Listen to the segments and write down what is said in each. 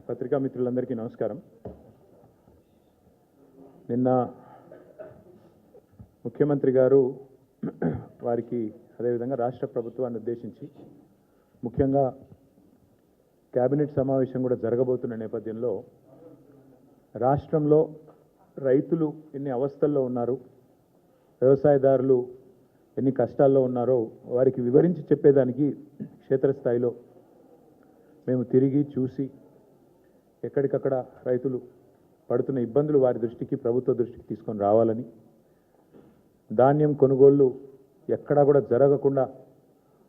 పత్రికా మిత్రులందరికీ నమస్కారం. నిన్న ముఖ్యమంత్రి గారు వారికి అదేవిధంగా రాష్ట్ర ప్రభుత్వాన్ని ఉద్దేశించి ముఖ్యంగా కేబినెట్ సమావేశం కూడా జరగబోతున్న నేపథ్యంలో రాష్ట్రంలో రైతులు ఎన్ని అవస్థల్లో ఉన్నారు, వ్యవసాయదారులు ఎన్ని కష్టాల్లో ఉన్నారో వారికి వివరించి చెప్పేదానికి క్షేత్రస్థాయిలో మేము తిరిగి చూసి ఎక్కడికక్కడ రైతులు పడుతున్న ఇబ్బందులు వారి దృష్టికి, ప్రభుత్వ దృష్టికి తీసుకొని రావాలని, ధాన్యం కొనుగోళ్లు ఎక్కడా కూడా జరగకుండా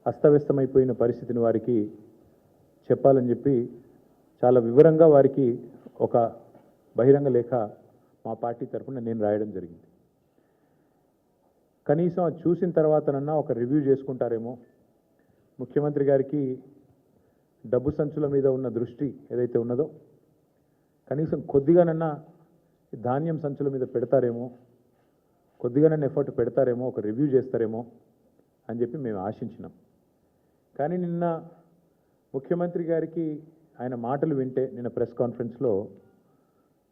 అస్తవ్యస్తమైపోయిన పరిస్థితిని వారికి చెప్పాలని చెప్పి చాలా వివరంగా వారికి ఒక బహిరంగ లేఖ మా పార్టీ తరఫున నేను రాయడం జరిగింది. కనీసం అది చూసిన తర్వాతనన్నా ఒక రివ్యూ చేసుకుంటారేమో, ముఖ్యమంత్రి గారికి డబ్బు సంచుల మీద ఉన్న దృష్టి ఏదైతే ఉన్నదో కనీసం కొద్దిగానన్నా ధాన్యం సంచుల మీద పెడతారేమో, కొద్దిగానన్నా ఎఫర్ట్ పెడతారేమో, ఒక రివ్యూ చేస్తారేమో అని చెప్పి మేము ఆశించినాం. కానీ నిన్న ముఖ్యమంత్రి గారికి ఆయన మాటలు వింటే నిన్న ప్రెస్ కాన్ఫరెన్స్లో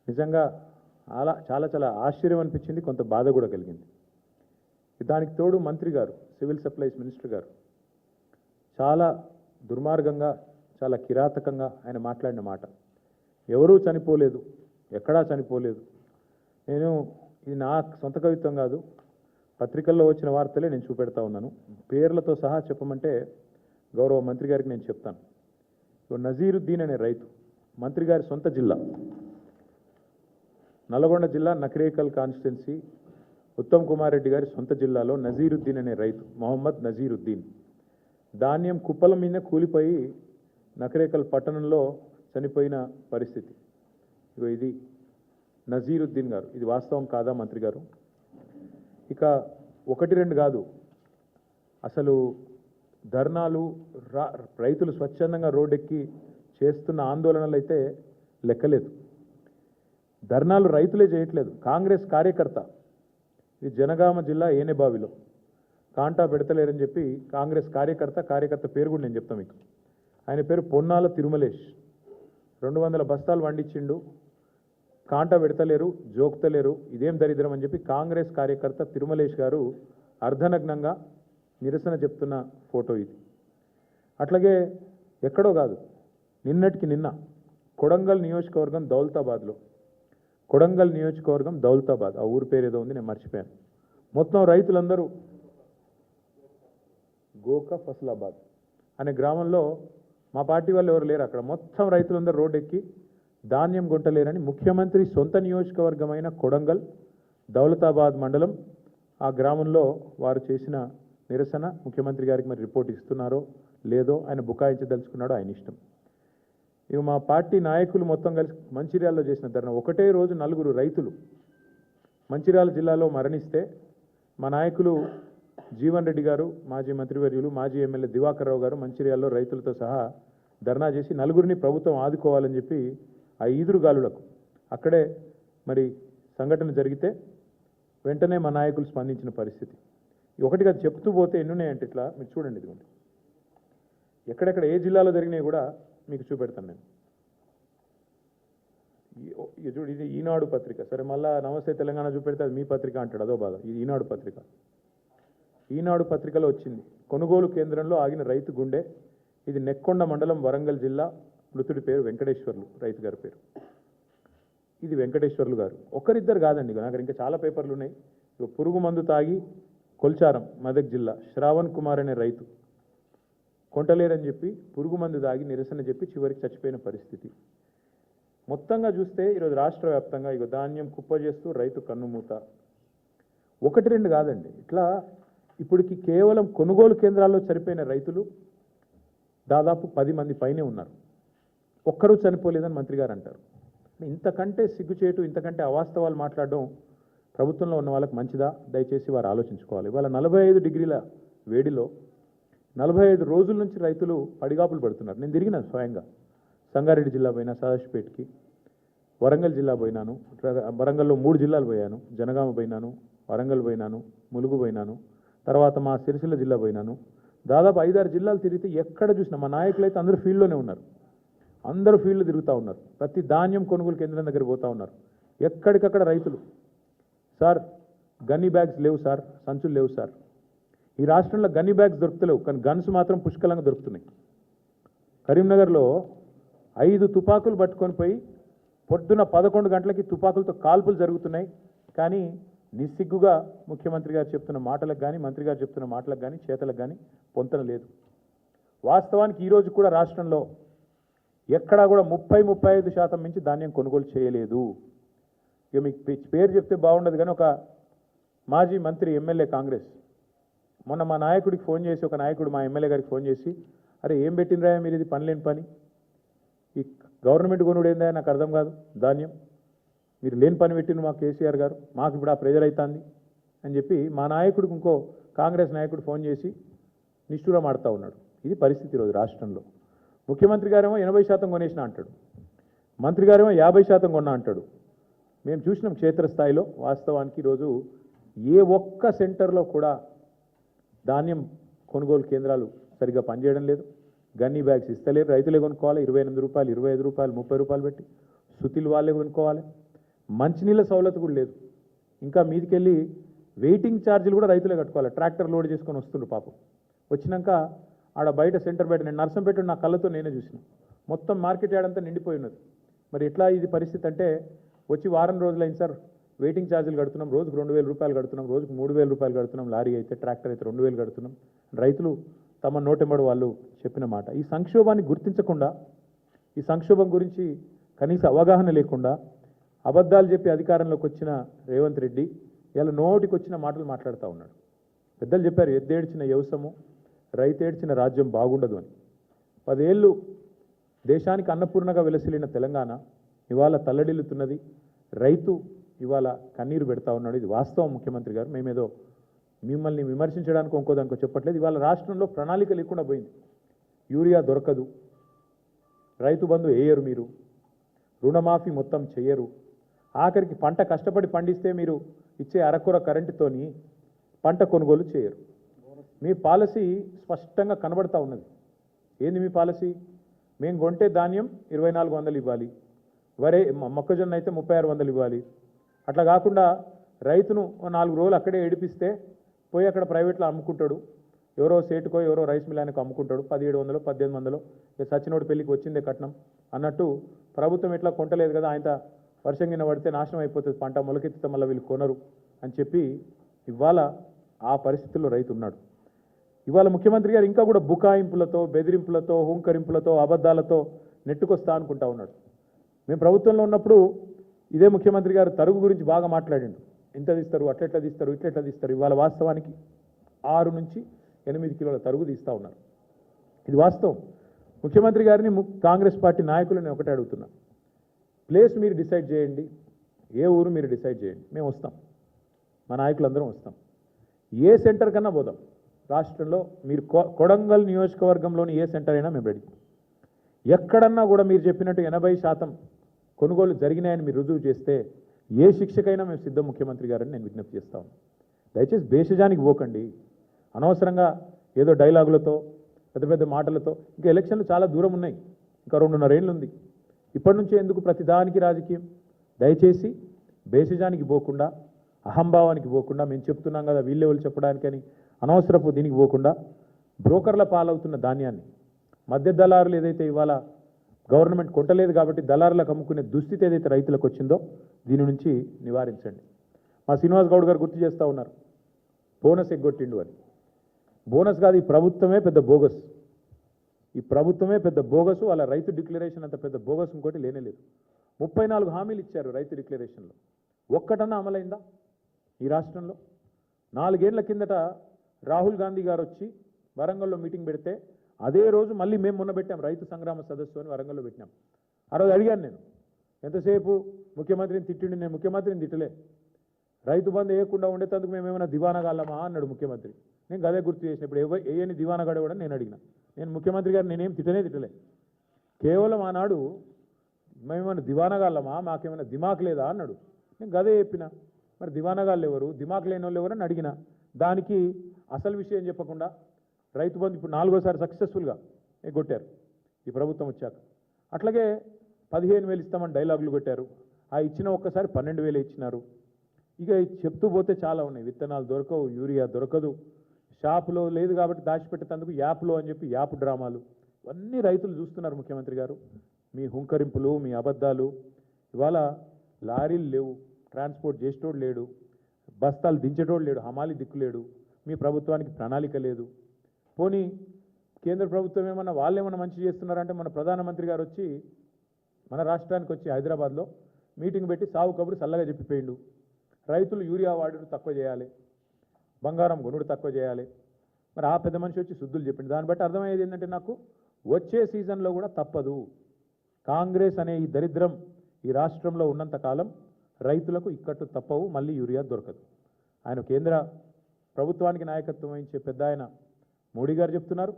నిజంగా చాలా చాలా ఆశ్చర్యం అనిపించింది, కొంత బాధ కూడా కలిగింది. దానికి తోడు మంత్రి గారు, సివిల్ సప్లైస్ మినిస్టర్ గారు చాలా దుర్మార్గంగా, చాలా కిరాతకంగా ఆయన మాట్లాడిన మాట, ఎవరూ చనిపోలేదు, ఎక్కడా చనిపోలేదు. ఇది నా సొంత కవిత్వం కాదు, పత్రికల్లో వచ్చిన వార్తలే నేను చూపెడతా ఉన్నాను. పేర్లతో సహా చెప్పమంటే గౌరవ మంత్రి గారికి నేను చెప్తాను. నజీరుద్దీన్ అనే రైతు, మంత్రి గారి సొంత జిల్లా నల్గొండ జిల్లా నకరేకల్ కాన్స్టిట్యున్సీ, ఉత్తమ్ కుమార్ రెడ్డి గారి సొంత జిల్లాలో నజీరుద్దీన్ అనే రైతు, మొహమ్మద్ నజీరుద్దీన్, ధాన్యం కుప్పల మీద కూలిపోయి నకరేకల్ పట్టణంలో చనిపోయిన పరిస్థితి. ఇది నజీరుద్దీన్ గారు. ఇది వాస్తవం కాదా మంత్రి గారు? ఇక ఒకటి రెండు కాదు, అసలు ధర్నాలు, రైతులు స్వచ్ఛందంగా రోడ్డెక్కి చేస్తున్న ఆందోళనలు అయితే లెక్కలేదు. ధర్నాలు రైతులే చేయట్లేదు, కాంగ్రెస్ కార్యకర్త, ఇది జనగామ జిల్లా ఏనేబావిలో కాంటా పెడతలేరని చెప్పి కాంగ్రెస్ కార్యకర్త పేరు కూడా నేను చెప్తాను మీకు. ఆయన పేరు పొన్నాల తిరుమలేష్. 200 బస్తాలు వండించిండు, కాంటా పెడతలేరు, జోక్తలేరు, ఇదేం దరిద్రం అని చెప్పి కాంగ్రెస్ కార్యకర్త తిరుమలేష్ గారు అర్ధనగ్నంగా నిరసన చెప్తున్న ఫోటో ఇది. అట్లాగే ఎక్కడో కాదు, నిన్నటికి నిన్న కొడంగల్ నియోజకవర్గం దౌలతాబాద్, ఆ ఊరి పేరు ఏదో ఉంది, నేను మర్చిపోయాను. మొత్తం రైతులందరూ గోక ఫసలాబాద్ అనే గ్రామంలో మా పార్టీ వాళ్ళు ఎవరు లేరు, అక్కడ మొత్తం రైతులందరూ రోడ్డు ఎక్కి ధాన్యం కొంటలేరని ముఖ్యమంత్రి సొంత నియోజకవర్గమైన కొడంగల్ దౌలతాబాద్ మండలం ఆ గ్రామంలో వారు చేసిన నిరసన ముఖ్యమంత్రి గారికి మరి రిపోర్ట్ ఇస్తున్నారో లేదో, ఆయన బుకాయించదలుచుకున్నాడో ఆయన ఇష్టం. ఇక మా పార్టీ నాయకులు మొత్తం కలిసి మంచిర్యాలలో చేసిన ధర్నా, ఒకటే రోజు 4 రైతులు మంచిర్యాల జిల్లాలో మరణిస్తే మా నాయకులు జీవన్ రెడ్డి గారు, మాజీ మంత్రివర్యులు, మాజీ ఎమ్మెల్యే దివాకర్ రావు గారు మంచిర్యాలలో రైతులతో సహా ధర్నా చేసి 4 ప్రభుత్వం ఆదుకోవాలని చెప్పి ఆ ఈదురుగాలులకు అక్కడే మరి సంఘటన జరిగితే వెంటనే మా నాయకులు స్పందించిన పరిస్థితి. ఒకటిగా చెప్తూ పోతే ఎన్నున్నాయంటే ఇట్లా మీరు చూడండి, ఇదిగోండి ఎక్కడెక్కడ ఏ జిల్లాలో జరిగినాయి కూడా మీకు చూపెడతాను నేను. చూడు, ఇది ఈనాడు పత్రిక. సరే, మళ్ళీ నమస్తే తెలంగాణ చూపెడితే అది మీ పత్రిక అంటాడు, అదో బాధ. ఇది ఈనాడు పత్రిక. ఈనాడు పత్రికలో వచ్చింది, కొనుగోలు కేంద్రంలో ఆగిన రైతు గుండె. ఇది నెక్కొండ మండలం, వరంగల్ జిల్లా. మృతుడి పేరు వెంకటేశ్వర్లు, రైతు గారి పేరు. ఇది వెంకటేశ్వర్లు గారు. ఒకరిద్దరు కాదండి, నాకు ఇంకా చాలా పేపర్లు ఉన్నాయి. పురుగు మందు తాగి కొల్చారం, మెదక్ జిల్లా, శ్రావణ్ కుమార్ అనే రైతు కొంటలేరని చెప్పి పురుగు మందు తాగి నిరసన చెప్పి చివరికి చచ్చిపోయిన పరిస్థితి. మొత్తంగా చూస్తే ఈరోజు రాష్ట్ర వ్యాప్తంగా ధాన్యం కుప్ప చేస్తూ రైతు కన్నుమూత. 1-2 కాదండి, ఇట్లా ఇప్పటికి కేవలం కొనుగోలు కేంద్రాల్లో చనిపోయిన రైతులు దాదాపు 10 మంది పైనే ఉన్నారు. ఒక్కరూ చనిపోలేదని మంత్రి గారు అంటారు. ఇంతకంటే సిగ్గుచేటు, ఇంతకంటే అవాస్తవాలు మాట్లాడడం ప్రభుత్వంలో ఉన్న వాళ్ళకి మంచిదా? దయచేసి వారు ఆలోచించుకోవాలి. ఇవాళ 45 డిగ్రీల వేడిలో 45 రోజుల నుంచి రైతులు పడిగాపులు పడుతున్నారు. నేను తిరిగినాను స్వయంగా, సంగారెడ్డి జిల్లా పోయినా, సదాశివపేటకి, వరంగల్ జిల్లా పోయినాను, వరంగల్లో 3 జిల్లాలు పోయాను, జనగామ పోయినాను, వరంగల్ పోయినాను, ములుగు పోయినాను, తర్వాత మా సిరిసిల్ల జిల్లా పోయినాను. దాదాపు 5-6 జిల్లాలు తిరిగితే ఎక్కడ చూసినా మా నాయకులు అయితే అందరూ ఫీల్డ్లోనే ఉన్నారు. అందరూ ఫీల్డ్ తిరుగుతూ ఉన్నారు. ప్రతి ధాన్యం కొనుగోలు కేంద్రం దగ్గర పోతూ ఉన్నారు. ఎక్కడికక్కడ రైతులు సార్ గన్నీ బ్యాగ్స్ లేవు సార్, సంచులు లేవు సార్. ఈ రాష్ట్రంలో గన్నీ బ్యాగ్స్ దొరుకుతలేవు, కానీ గన్స్ మాత్రం పుష్కలంగా దొరుకుతున్నాయి. కరీంనగర్లో 5 తుపాకులు పట్టుకొని పోయి పొద్దున 11 గంటలకి తుపాకులతో కాల్పులు జరుగుతున్నాయి. కానీ నిస్సిగ్గుగా ముఖ్యమంత్రి గారు చెప్తున్న మాటలకు కానీ మంత్రి గారు చెప్తున్న మాటలకు కానీ చేతలకు కానీ పొంతన లేదు. వాస్తవానికి ఈరోజు కూడా రాష్ట్రంలో ఎక్కడా కూడా 30-35% మించి ధాన్యం కొనుగోలు చేయలేదు. ఇక మీకు పేరు చెప్తే బాగుండదు, కానీ ఒక మాజీ మంత్రి ఎమ్మెల్యే కాంగ్రెస్ మొన్న మా నాయకుడికి ఫోన్ చేసి, ఒక నాయకుడు మా ఎమ్మెల్యే గారికి ఫోన్ చేసి, అరే ఏం పెట్టినరా మీరు, ఇది పని లేని పని, ఈ గవర్నమెంట్ కొనుడు ఏందా నాకు అర్థం కాదు, ధాన్యం మీరు లేని పని పెట్టిండు మా కేసీఆర్ గారు, మాకు ఇప్పుడు ఆ ప్రెజర్ అవుతుంది అని చెప్పి మా నాయకుడికి ఇంకో కాంగ్రెస్ నాయకుడు ఫోన్ చేసి నిష్ఠూరం ఆడుతూ ఉన్నాడు. ఇది పరిస్థితి ఈరోజు రాష్ట్రంలో. ముఖ్యమంత్రి గారేమో 80% కొనేసిన అంటాడు, మంత్రి గారేమో 50% కొన్నా అంటాడు. మేము చూసినాం క్షేత్రస్థాయిలో. వాస్తవానికి ఈరోజు ఏ ఒక్క సెంటర్లో కూడా ధాన్యం కొనుగోలు కేంద్రాలు సరిగ్గా పనిచేయడం లేదు. గన్నీ బ్యాగ్స్ ఇస్తలేరు, రైతులే కొనుక్కోవాలి. 28 రూపాయలు, 25 రూపాయలు, 30 రూపాయలు పెట్టి సుతిలు వాళ్ళే కొనుక్కోవాలి. మంచినీళ్ళ సౌలత్ కూడా లేదు. ఇంకా మీదికెళ్ళి వెయిటింగ్ ఛార్జీలు కూడా రైతులే కట్టుకోవాలి. ట్రాక్టర్ లోడ్ చేసుకొని వస్తుండ్రు పాపం. వచ్చినాక ఆడ బయట సెంటర్ బయట నేను నర్సంపేట నా కళ్ళతో నేనే చూసిన, మొత్తం మార్కెట్ యార్డ్ అంతా నిండిపోయి ఉన్నది. మరి ఎట్లా ఇది పరిస్థితి అంటే, వచ్చి వారం రోజులైంది సార్, వెయిటింగ్ ఛార్జీలు కడుతున్నాం, రోజుకు 2000 రూపాయలు కడుతున్నాం, రోజుకు 3000 రూపాయలు కడుతున్నాం, లారీ అయితే ట్రాక్టర్ అయితే 2000 కడుతున్నాం. రైతులు తమ నోటెంబడి వాళ్ళు చెప్పిన మాట. ఈ సంక్షోభాన్ని గుర్తించకుండా, ఈ సంక్షోభం గురించి కనీస అవగాహన లేకుండా అబద్ధాలు చెప్పి అధికారంలోకి వచ్చిన రేవంత్ రెడ్డి ఇలా నోటికి వచ్చిన మాటలు మాట్లాడుతూ ఉన్నాడు. పెద్దలు చెప్పారు, ఎద్దేడ్చిన వ్యవసము రైతేడ్చిన రాజ్యం బాగుండదు అని. 10 ఏళ్ళు దేశానికి అన్నపూర్ణగా వెలసిల్లిన తెలంగాణ ఇవాళ తల్లడిల్లుతున్నది. రైతు ఇవాళ కన్నీరు పెడతా ఉన్నాడు. ఇది వాస్తవం ముఖ్యమంత్రి గారు. మేమేదో మిమ్మల్ని విమర్శించడానికి ఇంకోదానికో చెప్పట్లేదు. ఇవాళ రాష్ట్రంలో ప్రణాళిక లేకుండా పోయింది. యూరియా దొరకదు, రైతు బంధు వేయరు, మీరు రుణమాఫీ మొత్తం చేయరు, ఆఖరికి పంట కష్టపడి పండిస్తే మీరు ఇచ్చే అరకొర కరెంటుతోని పంట కొనుగోలు చేయరు. మీ పాలసీ స్పష్టంగా కనబడతా ఉన్నది. ఏంది మీ పాలసీ? మేము కొంటే ధాన్యం 2400 ఇవ్వాలి, వరే మొక్కజొన్న అయితే 3600 ఇవ్వాలి. అట్లా కాకుండా రైతును 4 రోజులు అక్కడే ఏడిపిస్తే పోయి అక్కడ ప్రైవేట్లో అమ్ముకుంటాడు, ఎవరో సేటుకో ఎవరో రైస్ మిల్ ఆయనకు అమ్ముకుంటాడు 1700 1800. సచినోడి పెళ్లికి వచ్చిందే కట్నం అన్నట్టు ప్రభుత్వం ఎట్లా కొంటలేదు కదా, ఆయన వర్షం కింద పడితే నాశనం అయిపోతుంది పంట, మొలకెత్తితే మళ్ళీ వీళ్ళు కొనరు అని చెప్పి ఇవాళ ఆ పరిస్థితుల్లో రైతు ఉన్నాడు. ఇవాళ ముఖ్యమంత్రి గారు ఇంకా కూడా బుకాయింపులతో, బెదిరింపులతో, హుంకరింపులతో, అబద్ధాలతో నెట్టుకొస్తా అనుకుంటా ఉన్నాడు. మేము ప్రభుత్వంలో ఉన్నప్పుడు ఇదే ముఖ్యమంత్రి గారు తరుగు గురించి బాగా మాట్లాడిండు. ఇంత తీస్తారు, అట్లెట్లా తీస్తారు, ఇట్లెట్లా తీస్తారు. ఇవాళ వాస్తవానికి 6 నుంచి 8 కిలోల తరుగు తీస్తూ ఉన్నారు. ఇది వాస్తవం. ముఖ్యమంత్రి గారిని కాంగ్రెస్ పార్టీ నాయకులని ఒకటే అడుగుతున్నా, ప్లేస్ మీరు డిసైడ్ చేయండి, ఏ ఊరు మీరు డిసైడ్ చేయండి, మేము వస్తాం, మా నాయకులందరం వస్తాం, ఏ సెంటర్ కన్నా పోదాం రాష్ట్రంలో. మీరు కొడంగల్ నియోజకవర్గంలోని ఏ సెంటర్ అయినా మేము రెడీ. ఎక్కడన్నా కూడా మీరు చెప్పినట్టు 80% కొనుగోలు జరిగినాయని మీరు రుజువు చేస్తే ఏ శిక్షకైనా మేము సిద్ధం ముఖ్యమంత్రి గారని నేను విజ్ఞప్తి చేస్తాను. దయచేసి భేషజానికి పోకండి. అనవసరంగా ఏదో డైలాగులతో, పెద్ద పెద్ద మాటలతో. ఇంకా ఎలక్షన్లు చాలా దూరం ఉన్నాయి, ఇంకా 2.5 ఏళ్ళు ఉంది. ఇప్పటి నుంచే ఎందుకు ప్రతిదానికి రాజకీయం? దయచేసి భేషజానికి పోకుండా, అహంభావానికి పోకుండా, మేము చెప్తున్నాం కదా వీళ్ళెవరు చెప్పడానికని అనవసరపు దీనికి పోకుండా, బ్రోకర్ల పాలవుతున్న ధాన్యాన్ని మధ్య దళారులు ఏదైతే ఇవాళ గవర్నమెంట్ కొంటలేదు కాబట్టి దళారులకు అమ్ముకునే దుస్థితి ఏదైతే రైతులకు వచ్చిందో దీని నుంచి నివారించండి. మా శ్రీనివాస్ గౌడ్ గారు గుర్తు చేస్తూ ఉన్నారు, బోనస్ ఎగ్గొట్టిండు అని. బోనస్ కాదు, ఈ ప్రభుత్వమే పెద్ద బోగస్. ఈ ప్రభుత్వమే పెద్ద బోగసు. వాళ్ళ రైతు డిక్లరేషన్ అంత పెద్ద బోగస్ ఇంకోటి లేనేలేదు. 34 హామీలు ఇచ్చారు రైతు డిక్లరేషన్లో. ఒక్కటన్నా అమలైందా ఈ రాష్ట్రంలో? 4 ఏళ్ల కిందట రాహుల్ గాంధీ గారు వచ్చి వరంగల్లో మీటింగ్ పెడితే అదే రోజు మళ్ళీ మేము మొన్న పెట్టాం రైతు సంగ్రామ సదస్సు అని వరంగల్లో పెట్టినాం. ఆ రోజు అడిగాను నేను, ఎంతసేపు ముఖ్యమంత్రిని తిట్టిండి. నేను ముఖ్యమంత్రిని తిట్టలే, రైతు బంధు వేయకుండా ఉండేందుకు మేము ఏమైనా దివానగాళ్ళమా అన్నాడు ముఖ్యమంత్రి. నేను అదే గుర్తు చేసిన. ఇప్పుడు ఏని దివానగాడు కూడా నేను అడిగిన. నేను ముఖ్యమంత్రి గారు నేనేం తిట్టలే. కేవలం ఆనాడు మేమేమైనా దివానగాళ్ళమా, మాకేమైనా దిమాక్ లేదా అన్నాడు. నేను గదే చెప్పిన. మరి దివానగాళ్ళు ఎవరు, దిమాక్ లేని వాళ్ళు ఎవరు అని అడిగిన. దానికి అసలు విషయం చెప్పకుండా రైతు బంధు ఇప్పుడు 4వ సారి సక్సెస్ఫుల్గా ఎగ్గొట్టారు ఈ ప్రభుత్వం వచ్చాక. అట్లాగే 15,000 ఇస్తామని డైలాగులు కొట్టారు. ఆ ఇచ్చిన ఒక్కసారి 12,000 ఇచ్చినారు. ఇక చెప్తూ పోతే చాలా ఉన్నాయి. విత్తనాలు దొరకవు, యూరియా దొరకదు, షాపులో లేదు కాబట్టి దాచిపెట్టేందుకు యాప్లో అని చెప్పి యాప్ డ్రామాలు, ఇవన్నీ రైతులు చూస్తున్నారు. ముఖ్యమంత్రి గారు మీ హుంకరింపులు, మీ అబద్ధాలు. ఇవాళ లారీలు లేవు, ట్రాన్స్పోర్ట్ చేసేటోడు లేడు, బస్తాలు దించేటోడు లేడు, హమాలి దిక్కులేడు, మీ ప్రభుత్వానికి ప్రణాళిక లేదు. పోనీ కేంద్ర ప్రభుత్వం ఏమన్నా వాళ్ళేమన్నా మంచి చేస్తున్నారంటే మన ప్రధానమంత్రి గారు వచ్చి మన రాష్ట్రానికి వచ్చి హైదరాబాద్లో మీటింగ్ పెట్టి సాగు కబురు చల్లగా చెప్పిపోయిండు. రైతులు యూరియా వాడుడు తక్కువ చేయాలి, బంగారం కొనుడు తక్కువ చేయాలి. మరి ఆ పెద్ద మనిషి వచ్చి శుద్ధులు చెప్పిండు. దాన్ని బట్టి అర్థమయ్యేది ఏంటంటే నాకు వచ్చే సీజన్లో కూడా తప్పదు. కాంగ్రెస్ అనే ఈ దరిద్రం ఈ రాష్ట్రంలో ఉన్నంత కాలం రైతులకు ఇక్కట్టు తప్పవు, మళ్ళీ యూరియా దొరకదు. ఆయన కేంద్ర ప్రభుత్వానికి నాయకత్వం వహించే పెద్ద ఆయన మోడీ గారు చెప్తున్నారు.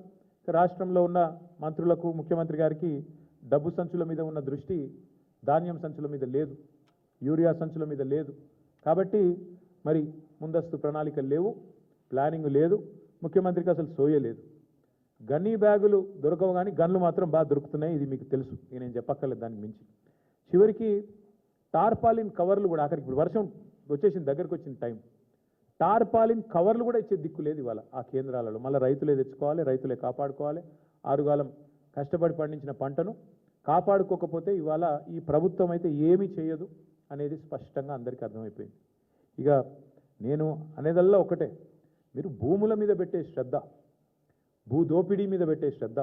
రాష్ట్రంలో ఉన్న మంత్రులకు, ముఖ్యమంత్రి గారికి డబ్బు సంచుల మీద ఉన్న దృష్టి ధాన్యం సంచుల మీద లేదు, యూరియా సంచుల మీద లేదు. కాబట్టి మరి ముందస్తు ప్రణాళికలు లేవు, ప్లానింగ్ లేదు, ముఖ్యమంత్రికి అసలు సోయలేదు. గన్నీ బ్యాగులు దొరకవు కానీ గన్లు మాత్రం బాగా దొరుకుతున్నాయి. ఇది మీకు తెలుసు, నేను చెప్పక్కర్లేదు దానికి మించి. చివరికి టార్పాలిన్ కవర్లు కూడా ఆఖరికి, ఇప్పుడు వర్షం వచ్చేసింది, దగ్గరకు వచ్చిన టైం, టార్పాలిన్ కవర్లు కూడా ఇచ్చే దిక్కు లేదు ఇవాళ ఆ కేంద్రాలలో. మళ్ళీ రైతులే తెచ్చుకోవాలి, రైతులే కాపాడుకోవాలి. ఆరుగాలం కష్టపడి పండించిన పంటను కాపాడుకోకపోతే ఇవాళ ఈ ప్రభుత్వం అయితే ఏమీ చేయదు అనేది స్పష్టంగా అందరికీ అర్థమైపోయింది. ఇక నేను అనేదల్లా ఒకటే, మీరు భూముల మీద పెట్టే శ్రద్ధ, భూ దోపిడీ మీద పెట్టే శ్రద్ధ,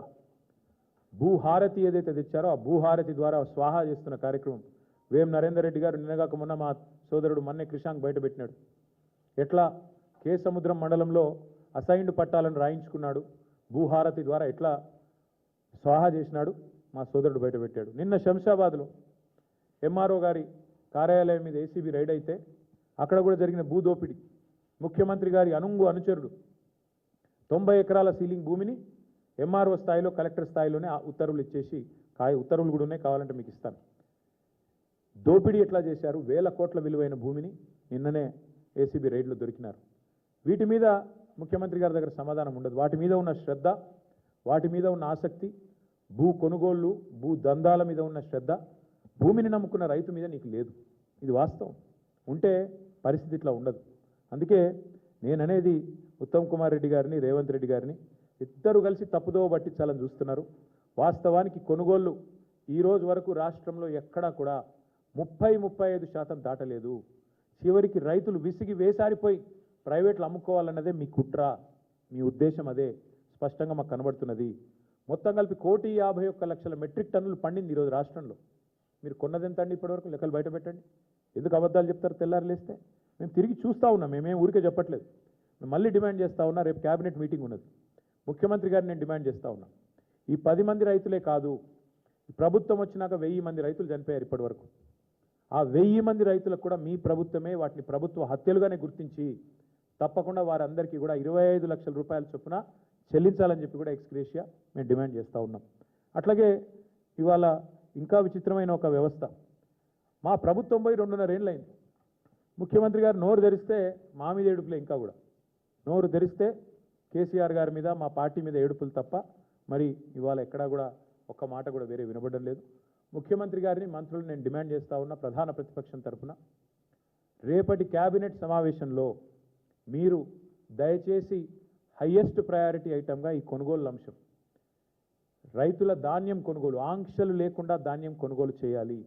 భూహారతి ఏదైతే తెచ్చారో ఆ భూహారతి ద్వారా స్వాహా చేస్తున్న కార్యక్రమం వేం నరేందర్ రెడ్డి గారు నిన్నగాక మొన్న మా సోదరుడు మన్నే కృషాంక్ బయటపెట్టినాడు. ఎట్లా కే సముద్రం మండలంలో అసైన్డ్ పట్టాలను రాయించుకున్నాడు, భూహారతి ద్వారా ఎట్లా స్వాహా చేసినాడు మా సోదరుడు బయటపెట్టాడు. నిన్న శంషాబాద్లో ఎంఆర్ఓ గారి కార్యాలయం మీద ఏసీబీ రైడ్ అయితే అక్కడ కూడా జరిగిన భూదోపిడి. ముఖ్యమంత్రి గారి అనుచరుడు 90 ఎకరాల సీలింగ్ భూమిని ఎంఆర్ఓ స్థాయిలో, కలెక్టర్ స్థాయిలోనే ఉత్తర్వులు ఇచ్చేసి, ఉత్తర్వులు కూడా ఉన్నాయి, కావాలంటే మీకు ఇస్తాను. దోపిడీ ఎట్లా చేశారు? 1,000 కోట్ల విలువైన భూమిని నిన్ననే ఏసీబీ రైడ్లో దొరికినారు. వీటి మీద ముఖ్యమంత్రి గారి దగ్గర సమాధానం ఉండదు. వాటి మీద ఉన్న శ్రద్ధ, వాటి మీద ఉన్న ఆసక్తి, భూ కొనుగోళ్లు, భూ దందాల మీద ఉన్న శ్రద్ధ భూమిని నమ్ముకున్న రైతు మీద నీకు లేదు. ఇది వాస్తవం. ఉంటే పరిస్థితి ఇట్లా ఉండదు. అందుకే నేననేది ఉత్తమ్ కుమార్ రెడ్డి గారిని, రేవంత్ రెడ్డి గారిని ఇద్దరు కలిసి తప్పుదోవ పట్టించాలని చూస్తున్నారు. వాస్తవానికి కొనుగోళ్లు ఈ రోజు వరకు రాష్ట్రంలో ఎక్కడా కూడా 30-35% దాటలేదు. చివరికి రైతులు విసిగి వేసారిపోయి ప్రైవేట్లు అమ్ముకోవాలన్నదే మీ కుట్ర, మీ ఉద్దేశం అదే స్పష్టంగా మాకు కనబడుతున్నది. మొత్తం కలిపి 1,51,00,000 మెట్రిక్ టన్నులు పండింది ఈరోజు రాష్ట్రంలో. మీరు కొన్నదెంత అండి ఇప్పటివరకు? లెక్కలు బయట పెట్టండి. ఎందుకు అబద్ధాలు చెప్తారు తెల్లారు లేస్తే? మేము తిరిగి చూస్తూ ఉన్నాం, మేమేం ఊరికే చెప్పట్లేదు. మేము మళ్ళీ డిమాండ్ చేస్తూ ఉన్నా, రేపు క్యాబినెట్ మీటింగ్ ఉన్నది, ముఖ్యమంత్రి గారిని నేను డిమాండ్ చేస్తూ ఉన్నా. ఈ 10 మంది రైతులే కాదు, ప్రభుత్వం వచ్చినాక 1000 మంది రైతులు చనిపోయారు ఇప్పటివరకు. ఆ 1000 మంది రైతులకు కూడా మీ ప్రభుత్వమే వాటిని ప్రభుత్వ హత్యలుగానే గుర్తించి తప్పకుండా వారందరికీ కూడా 25 లక్షల రూపాయల చొప్పున చెల్లించాలని చెప్పి కూడా ఎక్స్గ్రేషియా మేము డిమాండ్ చేస్తూ ఉన్నాం. అట్లాగే ఇవాళ ఇంకా విచిత్రమైన ఒక వ్యవస్థ, మా ప్రభుత్వం పోయి 2.5 ఏళ్ళు అయింది. ముఖ్యమంత్రి గారు నోరు తెరిస్తే మా మీద ఏడుపులే. ఇంకా కూడా నోరు తెరిస్తే కేసీఆర్ గారి మీద, మా పార్టీ మీద ఏడుపులు తప్ప మరి ఇవాళ ఎక్కడా కూడా ఒక్క మాట కూడా వేరే వినబడడం లేదు. ముఖ్యమంత్రి గారిని, మంత్రులు నేను డిమాండ్ చేస్తూ ఉన్న ప్రధాన ప్రతిపక్షం తరఫున, రేపటి క్యాబినెట్ సమావేశంలో మీరు దయచేసి హయ్యెస్ట్ ప్రయారిటీ ఐటమ్గా ఈ కొనుగోలు అంశం, రైతుల ధాన్యం కొనుగోలు, ఆంక్షలు లేకుండా ధాన్యం కొనుగోలు చేయాలి.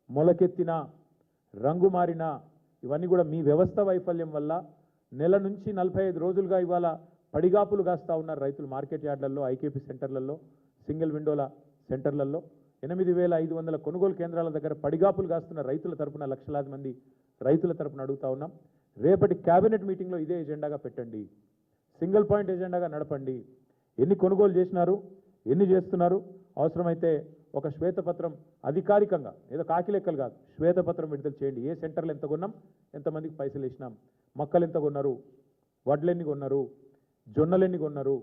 మొలకెత్తిన, రంగు మారిన ఇవన్నీ కూడా మీ వ్యవస్థ వైఫల్యం వల్ల నెల నుంచి 45 రోజులుగా ఇవాళ పడిగాపులు కాస్తూ ఉన్నారు రైతులు. మార్కెట్ యార్డ్లలో, ఐకేపీ సెంటర్లలో, సింగిల్ విండోల సెంటర్లలో 8,500 కొనుగోలు కేంద్రాల దగ్గర పడిగాపులు కాస్తున్న రైతుల తరపున, లక్షలాది మంది రైతుల తరపున అడుగుతా ఉన్నాం. రేపటి క్యాబినెట్ మీటింగ్లో ఇదే ఎజెండాగా పెట్టండి, సింగిల్ పాయింట్ ఎజెండాగా నడపండి. ఎన్ని కొనుగోలు చేసినారు, ఎన్ని చేస్తున్నారు, అవసరమైతే ఒక శ్వేతపత్రం అధికారికంగా, ఏదో కాకి లెక్కలు కాదు, శ్వేతపత్రం విడుదల చేయండి. ఏ సెంటర్లు ఎంత కొన్నాం, ఎంతమందికి పైసలు వేసినాం, మొక్కలు ఎంత కొన్నారు, వడ్లు ఎన్ని కొన్నారు, జొన్నలు ఎన్ని కొన్నారు,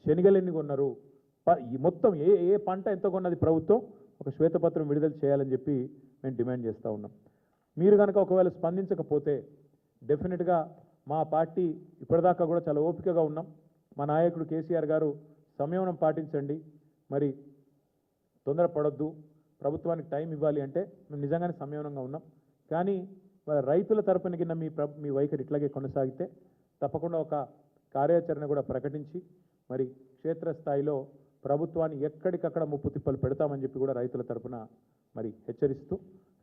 శనగలు ఎన్ని కొన్నారు, మొత్తం ఏ పంట ఎంత కొన్నది ప్రభుత్వం, ఒక శ్వేతపత్రం విడుదల చేయాలని చెప్పి మేము డిమాండ్ చేస్తూ ఉన్నాం. మీరు కనుక ఒకవేళ స్పందించకపోతే డెఫినెట్గా మా పార్టీ ఇప్పటిదాకా కూడా చాలా ఓపికగా ఉన్నాం. మా నాయకుడు కేసీఆర్ గారు సంయమనం పాటించండి, మరి తొందరపడొద్దు, ప్రభుత్వానికి టైం ఇవ్వాలి అంటే మేము నిజంగానే సంయమనంగా ఉన్నాం. కానీ మన రైతుల తరపున కింద మీ వైఖరి ఇట్లాగే కొనసాగితే తప్పకుండా ఒక కార్యాచరణ కూడా ప్రకటించి మరి క్షేత్రస్థాయిలో ప్రభుత్వాన్ని ఎక్కడికక్కడ ముప్పు తిప్పలు పెడతామని చెప్పి కూడా రైతుల తరపున మరి హెచ్చరిస్తూ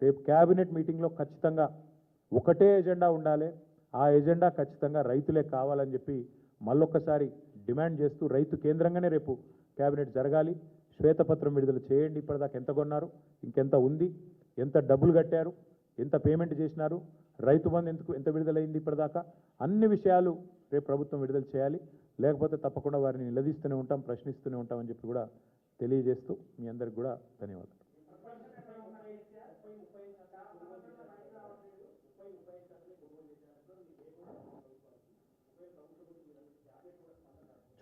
రేపు క్యాబినెట్ మీటింగ్లో ఖచ్చితంగా ఒకటే ఎజెండా ఉండాలి. ఆ ఎజెండా ఖచ్చితంగా రైతులే కావాలని చెప్పి మళ్ళొక్కసారి డిమాండ్ చేస్తూ రైతు కేంద్రంగానే రేపు క్యాబినెట్ జరగాలి. శ్వేతపత్రం విడుదల చేయండి. ఇప్పటిదాకా ఎంత కొన్నారు, ఇంకెంత ఉంది, ఎంత డబ్బులు కట్టారు, ఎంత పేమెంట్ చేసినారు, రైతు బంధు ఎంత విడుదలైంది ఇప్పటిదాకా, అన్ని విషయాలు రేపు ప్రభుత్వం విడుదల చేయాలి. లేకపోతే తప్పకుండా వారిని నిలదీస్తూనే ఉంటాం, ప్రశ్నిస్తూనే ఉంటామని చెప్పి కూడా తెలియజేస్తూ మీ అందరికి కూడా ధన్యవాదాలు.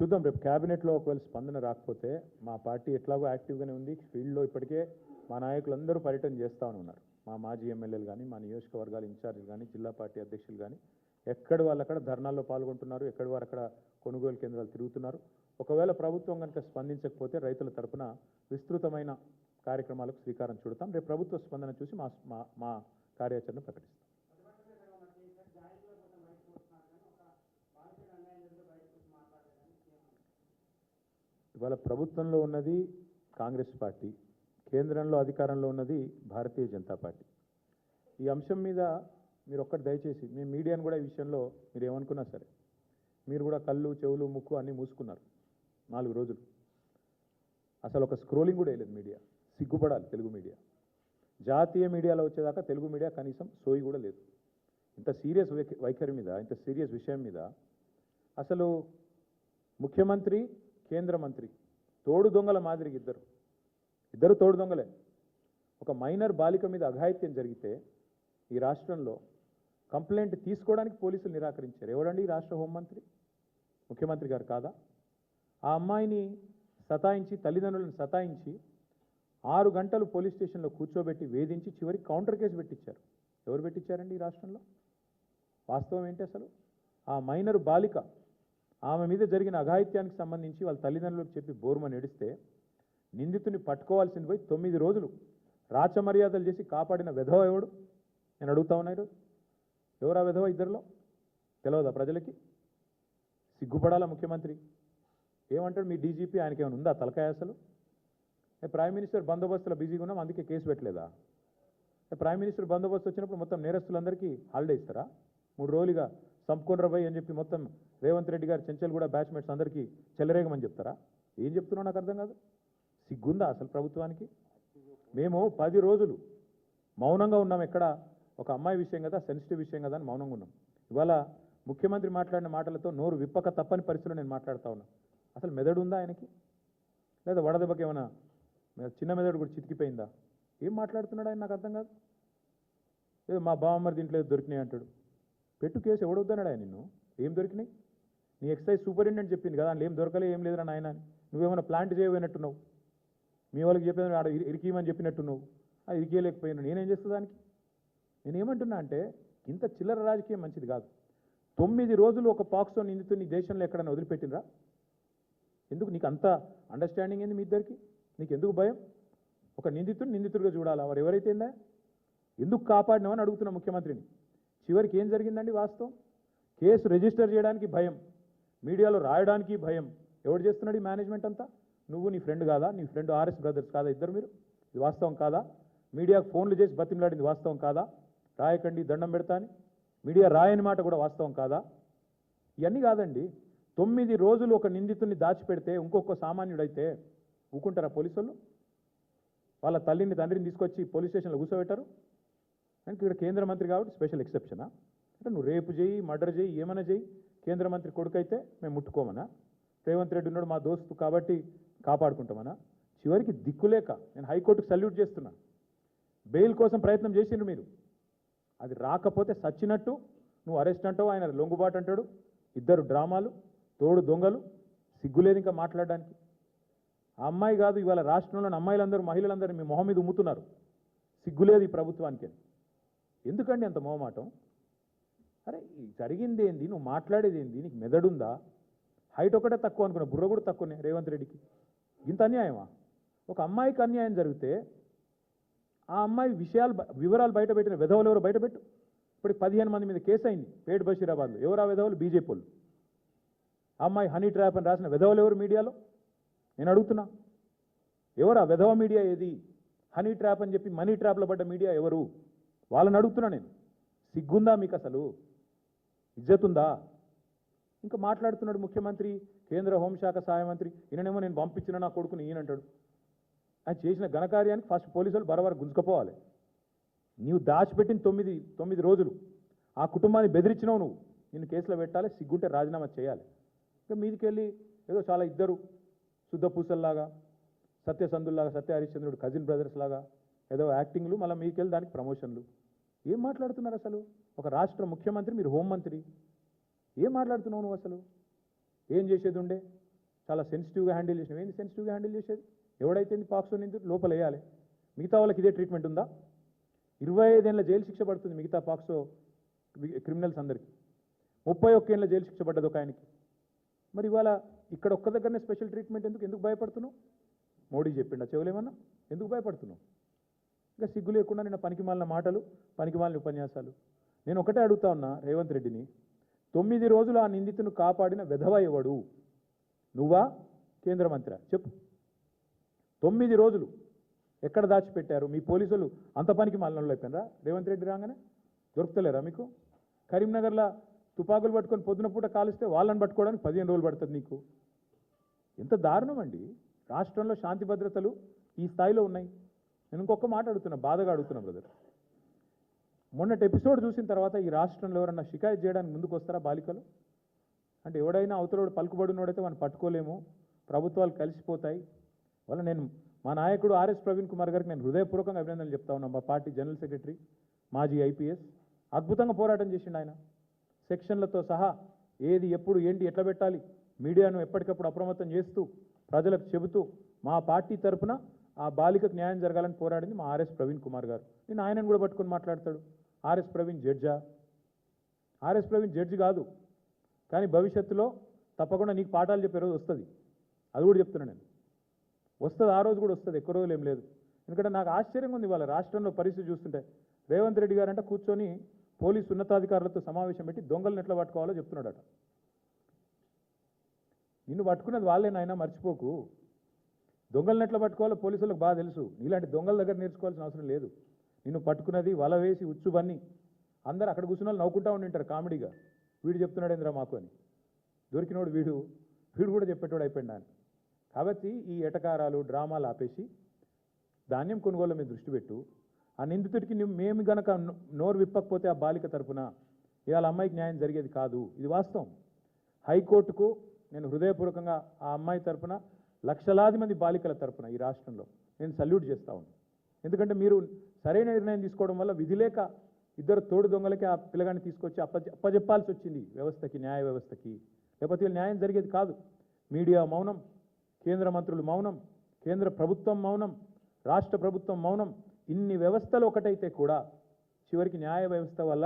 చూద్దాం రేపు క్యాబినెట్లో ఒకవేళ స్పందన రాకపోతే మా పార్టీ ఎట్లాగో యాక్టివ్గానే ఉంది. ఫీల్డ్లో ఇప్పటికే మా నాయకులందరూ పర్యటన చేస్తూనే ఉన్నారు. మా మాజీ ఎమ్మెల్యేలు కానీ, మా నియోజకవర్గాల ఇన్ఛార్జీలు కానీ, జిల్లా పార్టీ అధ్యక్షులు కానీ ఎక్కడి వాళ్ళు అక్కడ ధర్నాల్లో పాల్గొంటున్నారు, ఎక్కడి వారు అక్కడ కొనుగోలు కేంద్రాలు తిరుగుతున్నారు. ఒకవేళ ప్రభుత్వం కనుక స్పందించకపోతే రైతుల తరపున విస్తృతమైన కార్యక్రమాలకు శ్రీకారం చుడతాం. రేపు ప్రభుత్వ స్పందన చూసి మా కార్యాచరణ ప్రకటిస్తాం. ఇవాళ ప్రభుత్వంలో ఉన్నది కాంగ్రెస్ పార్టీ, కేంద్రంలో అధికారంలో ఉన్నది భారతీయ జనతా పార్టీ. ఈ అంశం మీద మీరు ఒక్కటి దయచేసి, మేము మీడియాను కూడా ఈ విషయంలో మీరు ఏమనుకున్నా సరే, మీరు కూడా కళ్ళు, చెవులు, ముక్కు అన్నీ మూసుకున్నారు 4 రోజులు. అసలు ఒక స్క్రోలింగ్ కూడా వేయలేదు మీడియా. సిగ్గుపడాలి తెలుగు మీడియా. జాతీయ మీడియాలో వచ్చేదాకా తెలుగు మీడియా కనీసం సోయి కూడా లేదు. ఇంత సీరియస్ వైఖరి మీద, ఇంత సీరియస్ విషయం మీద అసలు ముఖ్యమంత్రి, కేంద్ర మంత్రి తోడు దొంగల మాదిరిగా ఇద్దరు తోడు దొంగలే. ఒక మైనర్ బాలిక మీద అఘాయిత్యం జరిగితే ఈ రాష్ట్రంలో కంప్లైంట్ తీసుకోవడానికి పోలీసులు నిరాకరించారు. ఎవడండి ఈ రాష్ట్ర హోంమంత్రి? ముఖ్యమంత్రి గారు కాదా? ఆ అమ్మాయిని సతాయించి, తల్లిదండ్రులను సతాయించి 6 గంటలు పోలీస్ స్టేషన్లో కూర్చోబెట్టి వేధించి చివరికి కౌంటర్ కేసు పెట్టించారు. ఎవరు పెట్టించారండి ఈ రాష్ట్రంలో? వాస్తవం ఏంటి అసలు? ఆ మైనర్ బాలిక, ఆమె మీద జరిగిన అఘాయిత్యానికి సంబంధించి వాళ్ళ తల్లిదండ్రులకు చెప్పి బోరుమని ఏడిస్తే నిందితుని పట్టుకోవాల్సింది పోయి 9 రోజులు రాచమర్యాదలు చేసి కాపాడిన వెధవ ఎవడు? నేను అడుగుతా ఉన్నా ఈరోజు. ఎవరా వెధవ? ఇద్దరిలో తెలియదా ప్రజలకి? సిగ్గుపడాలా ముఖ్యమంత్రి? ఏమంటాడు మీ డీజీపీ? ఆయనకి ఏమైనా ఉందా తలకాయ అసలు? ప్రైమ్ మినిస్టర్ బందోబస్తులో బిజీగా ఉన్నాం అందుకే కేసు పెట్టలేదా? ప్రైమ్ మినిస్టర్ బందోబస్తు వచ్చినప్పుడు మొత్తం నేరస్తులందరికీ హాలిడే ఇస్తారా? 3 రోజులుగా సంపుకొనరా అని చెప్పి మొత్తం రేవంత్ రెడ్డి గారు చెంచల్ కూడా బ్యాచ్మేట్స్ అందరికీ చెల్లరేగమని చెప్తారా? ఏం చెప్తున్నావు నాకు అర్థం కాదు. సిగ్గుందా అసలు ప్రభుత్వానికి? మేము 10 రోజులు మౌనంగా ఉన్నాం. ఎక్కడ ఒక అమ్మాయి విషయం కదా, సెన్సిటివ్ విషయం కదా అని మౌనంగా ఉన్నాం. ఇవాళ ముఖ్యమంత్రి మాట్లాడిన మాటలతో నోరు విప్పక తప్పని పరిస్థితిలో నేను మాట్లాడుతూ ఉన్నా. అసలు మెదడు ఉందా ఆయనకి? లేదా వడదెబ్బకి ఏమైనా చిన్న మెదడు కూడా చితికిపోయిందా? ఏం మాట్లాడుతున్నాడు ఆయన? నాకు అర్థం కాదు. ఏదో మా బావమ్మరి దీంట్లో దొరికినాయి అంటాడు. పెట్టు కేసు, ఎవడొద్దన్నాడు ఆయన నిన్ను? ఏం దొరికినాయి? నీ ఎక్సైజ్ సూపరింటెండెంట్ చెప్పింది కదా, అందులో ఏం దొరకలే, ఏం లేదురా నాయన. నువ్వేమైనా ప్లాంట్ చేయబోయినట్టున్నావు, మీ వాళ్ళకి చెప్పేది ఆడ ఇరికీమని చెప్పినట్టున్నావు. అది ఇరికేయలేకపోయినా నేనేం చేస్తా దానికి? నేనేమంటున్నా అంటే ఇంత చిల్లర రాజకీయం మంచిది కాదు. 9 రోజులు ఒక పాక్సో నిందితుని దేశంలో ఎక్కడైనా వదిలిపెట్టినరా? ఎందుకు నీకు అంత అండర్స్టాండింగ్ ఏంది మీ ఇద్దరికి? నీకు ఎందుకు భయం? ఒక నిందితుడిగా చూడాలా? వారు ఎవరైతేందా ఎందుకు కాపాడినామని అడుగుతున్నా ముఖ్యమంత్రిని. చివరికి ఏం జరిగిందండి వాస్తవం? కేసు రిజిస్టర్ చేయడానికి భయం, మీడియాలో రాయడానికి భయం. ఎవరు చేస్తున్నాడు ఈ మేనేజ్మెంట్ అంతా? నువ్వు, నీ ఫ్రెండ్ కాదా? నీ ఫ్రెండ్ ఆర్ఎస్ బ్రదర్స్ కాదా ఇద్దరు మీరు? ఇది వాస్తవం కాదా? మీడియాకు ఫోన్లు చేసి బతిమలాడింది వాస్తవం కాదా? రాయకండి, దండం పెడతా అని మీడియా రాయని మాట కూడా వాస్తవం కాదా? ఇవన్నీ కాదండి. 9 రోజులు ఒక నిందితుడిని దాచిపెడితే ఇంకొక సామాన్యుడైతే ఊకుంటారా పోలీసులు? వాళ్ళ తల్లిని, తండ్రిని తీసుకొచ్చి పోలీస్ స్టేషన్లో కూర్చోబెట్టారు. అంటే ఇక్కడ కేంద్ర మంత్రి కాబట్టి స్పెషల్ ఎక్సెప్షనా? అంటే నువ్వు రేపు చేయి, మర్డర్ చేయి, ఏమైనా చేయి, కేంద్ర మంత్రి కొడుకైతే మేము ముట్టుకోమనా? రేవంత్ రెడ్డి ఉన్నాడు మా దోస్తు కాబట్టి కాపాడుకుంటామనా? చివరికి దిక్కులేక నేను హైకోర్టుకు సల్యూట్ చేస్తున్నా. బెయిల్ కోసం ప్రయత్నం చేసిండ్రు మీరు, అది రాకపోతే సచ్చినట్టు నువ్వు అరెస్ట్ అంటావు, ఆయన లొంగుబాటు అంటాడు. ఇద్దరు డ్రామాలు, తోడు దొంగలు. సిగ్గులేదు ఇంకా మాట్లాడడానికి. ఆ అమ్మాయి కాదు, ఇవాళ రాష్ట్రంలోని అమ్మాయిలందరూ, మహిళలందరూ మీ మొహం మీద ఉమ్ముతున్నారు. సిగ్గులేదు ఈ ప్రభుత్వానికి. ఎందుకండి అంత మొహమాటం? అరే జరిగింది ఏంది? నువ్వు మాట్లాడేది ఏంది? నీకు మెదడుందా? హైట్ ఒకటే తక్కువ అనుకున్నా, బుర్ర కూడా తక్కువనే రేవంత్ రెడ్డికి. ఇంత అన్యాయమా? ఒక అమ్మాయికి అన్యాయం జరిగితే ఆ అమ్మాయి వివరాలు బయట పెట్టిన విధవలు ఎవరు బయటపెట్టు. ఇప్పటికి 15 మంది మీద కేసు అయింది పేట్ బషీరాబాద్లో. ఎవరు ఆ విధవలు? బీజేపీ వాళ్ళు. ఆ అమ్మాయి హనీ ట్రాప్ అని రాసిన విధవలు ఎవరు మీడియాలో? నేను అడుగుతున్నా, ఎవరు ఆ విధవ మీడియా ఏది? హనీ ట్రాప్ అని చెప్పి మనీ ట్రాప్లో పడ్డ మీడియా ఎవరు? వాళ్ళని అడుగుతున్నా నేను. సిగ్గుందా మీకు అసలు? ఇజ్జతుందా? ఇంకా మాట్లాడుతున్నాడు ముఖ్యమంత్రి, కేంద్ర హోంశాఖ సహాయ మంత్రి. ఈయననేమో నేను పంపించిన నా కొడుకుని ఈయనంటాడు. ఆయన చేసిన ఘనకార్యానికి ఫస్ట్ పోలీసులు బరబర గుంజుకపోవాలి. నీవు దాచిపెట్టిన తొమ్మిది రోజులు ఆ కుటుంబాన్ని బెదిరించినావు నువ్వు. నిన్ను కేసులో పెట్టాలి, సిగ్గుంటే రాజీనామా చేయాలి. ఇంకా మీదికెళ్ళి ఏదో చాలా ఇద్దరు శుద్ధపూసల్లాగా, సత్యసంధుల్లాగా, సత్య హరిశ్చంద్రుడు కజిన్ బ్రదర్స్ లాగా ఏదో యాక్టింగ్లు, మళ్ళీ మీదికెళ్ళి దానికి ప్రమోషన్లు. ఏం మాట్లాడుతున్నారు అసలు? ఒక రాష్ట్ర ముఖ్యమంత్రి, మీరు హోంమంత్రి, ఏం మాట్లాడుతున్నావు నువ్వు అసలు? ఏం చేసేది ఉండే? చాలా సెన్సిటివ్గా హ్యాండిల్ చేసినావు. ఏంది సెన్సిటివ్గా హ్యాండిల్ చేసేది? ఎవడైతే పాక్సో నిందు లోపల వేయాలి. మిగతా వాళ్ళకి ఇదే ట్రీట్మెంట్ ఉందా? 25 ఏళ్ళ జైలు శిక్ష పడుతుంది మిగతా పాక్సో క్రిమినల్స్ అందరికీ. 31 ఏళ్ళ జైలు శిక్ష పడ్డది ఒక ఆయనకి. మరి ఇవాళ ఇక్కడ ఒక్క దగ్గరనే స్పెషల్ ట్రీట్మెంట్ ఎందుకు భయపడుతున్నావు? మోడీ చెప్పిండా చెవులేమన్నా? ఎందుకు భయపడుతున్నావు? ఇంకా సిగ్గు లేకుండా నిన్న పనికిమాలిన మాటలు, పనికిమాలిన ఉపన్యాసాలు. నేను ఒకటే అడుగుతా ఉన్నా రేవంత్ రెడ్డిని, 9 రోజులు ఆ నిందితును కాపాడిన విధవ ఎవడు? నువ్వా, కేంద్ర మంత్రి? చెప్పు. 9 రోజులు ఎక్కడ దాచిపెట్టారు? మీ పోలీసులు అంత పనికి మాలినలో అయిపోయినరా? రేవంత్ రెడ్డి రాగానే దొరుకుతలేరా మీకు? కరీంనగర్లో తుపాకులు పట్టుకొని పొద్దున పూట కాలిస్తే వాళ్ళని పట్టుకోవడానికి 15 రోజులు పడుతుంది నీకు. ఎంత దారుణం అండి! రాష్ట్రంలో శాంతి భద్రతలు ఈ స్థాయిలో ఉన్నాయి. నేను ఇంకొక మాట అడుగుతున్నా, బాధగా అడుగుతున్నా బ్రదర్. మొన్నటి ఎపిసోడ్ చూసిన తర్వాత ఈ రాష్ట్రంలో ఎవరన్నా షికాయత్ చేయడానికి ముందుకు వస్తారా బాలికలు? అంటే ఎవడైనా అవతలోడు పలుకుబడినోడైతే వాడిని పట్టుకోలేము, ప్రభుత్వాలు కలిసిపోతాయి. వల్ల నేను మా నాయకుడు ఆర్ఎస్ ప్రవీణ్ కుమార్ గారికి నేను హృదయపూర్వకంగా అభినందనలు చెప్తా ఉన్నాను. మా పార్టీ జనరల్ సెక్రటరీ, మాజీ ఐపీఎస్, అద్భుతంగా పోరాటం చేసిండు ఆయన. సెక్షన్లతో సహా ఏది ఎప్పుడు ఏంటి ఎట్లా పెట్టాలి, మీడియాను ఎప్పటికప్పుడు అప్రమత్తం చేస్తూ ప్రజలకు చెబుతూ మా పార్టీ తరఫున ఆ బాలికకు న్యాయం జరగాలని పోరాడింది మా ఆర్ఎస్ ప్రవీణ్ కుమార్ గారు. నేను ఆయనను కూడా పట్టుకొని మాట్లాడతాడు. ఆర్ఎస్ ప్రవీణ్ జడ్జా? ఆర్ఎస్ ప్రవీణ్ జడ్జి కాదు, కానీ భవిష్యత్తులో తప్పకుండా నీకు పాఠాలు చెప్పే రోజు వస్తుంది. అది కూడా చెప్తున్నా నేను. వస్తుంది, ఆ రోజు కూడా వస్తుంది, ఎక్కువ రోజులు ఏం లేదు. ఎందుకంటే నాకు ఆశ్చర్యంగా ఉంది వాళ్ళ రాష్ట్రంలో పరిస్థితి చూస్తుంటే. రేవంత్ రెడ్డి గారంటే కూర్చొని పోలీసు ఉన్నతాధికారులతో సమావేశం పెట్టి దొంగలను ఎట్లా పట్టుకోవాలో చెప్తున్నాడట. నిన్ను పట్టుకున్నది వాళ్ళే నాయన, మర్చిపోకు. దొంగలను ఎట్లా పట్టుకోవాలో పోలీసులకు బాగా తెలుసు. ఇలాంటి దొంగల దగ్గర నేర్చుకోవాల్సిన అవసరం లేదు. నిన్ను పట్టుకున్నది వల వేసి ఉచ్చుబన్ని అందరూ అక్కడ కూర్చున్న వాళ్ళు నవ్వుకుంటా ఉండింటారు కామెడీగా, వీడు చెప్తున్నాడు ఏంద్రా మాకు అని. దొరికినోడు వీడు కూడా చెప్పేటోడు అయిపోయింది అని. కాబట్టి ఈ ఎటకారాలు డ్రామాలు ఆపేసి ధాన్యం కొనుగోలు మీద దృష్టి పెట్టు. ఆ నిందితుడికి మేము గనక నోరు విప్పకపోతే ఆ బాలిక తరపున ఇవాళ అమ్మాయికి న్యాయం జరిగేది కాదు. ఇది వాస్తవం. హైకోర్టుకు నేను హృదయపూర్వకంగా ఆ అమ్మాయి తరపున, లక్షలాది మంది బాలికల తరపున ఈ రాష్ట్రంలో నేను సల్యూట్ చేస్తా ఉన్నాను. ఎందుకంటే మీరు సరైన నిర్ణయం తీసుకోవడం వల్ల విధి లేక ఇద్దరు తోడు దొంగలకి ఆ పిల్లగాన్ని తీసుకొచ్చి అప్పజెప్పాల్సి వచ్చింది వ్యవస్థకి, న్యాయ వ్యవస్థకి. లేకపోతే వీళ్ళు న్యాయం జరిగేది కాదు. మీడియా మౌనం, కేంద్ర మంత్రులు మౌనం, కేంద్ర ప్రభుత్వం మౌనం, రాష్ట్ర ప్రభుత్వం మౌనం. ఇన్ని వ్యవస్థలు ఒకటైతే కూడా చివరికి న్యాయ వ్యవస్థ వల్ల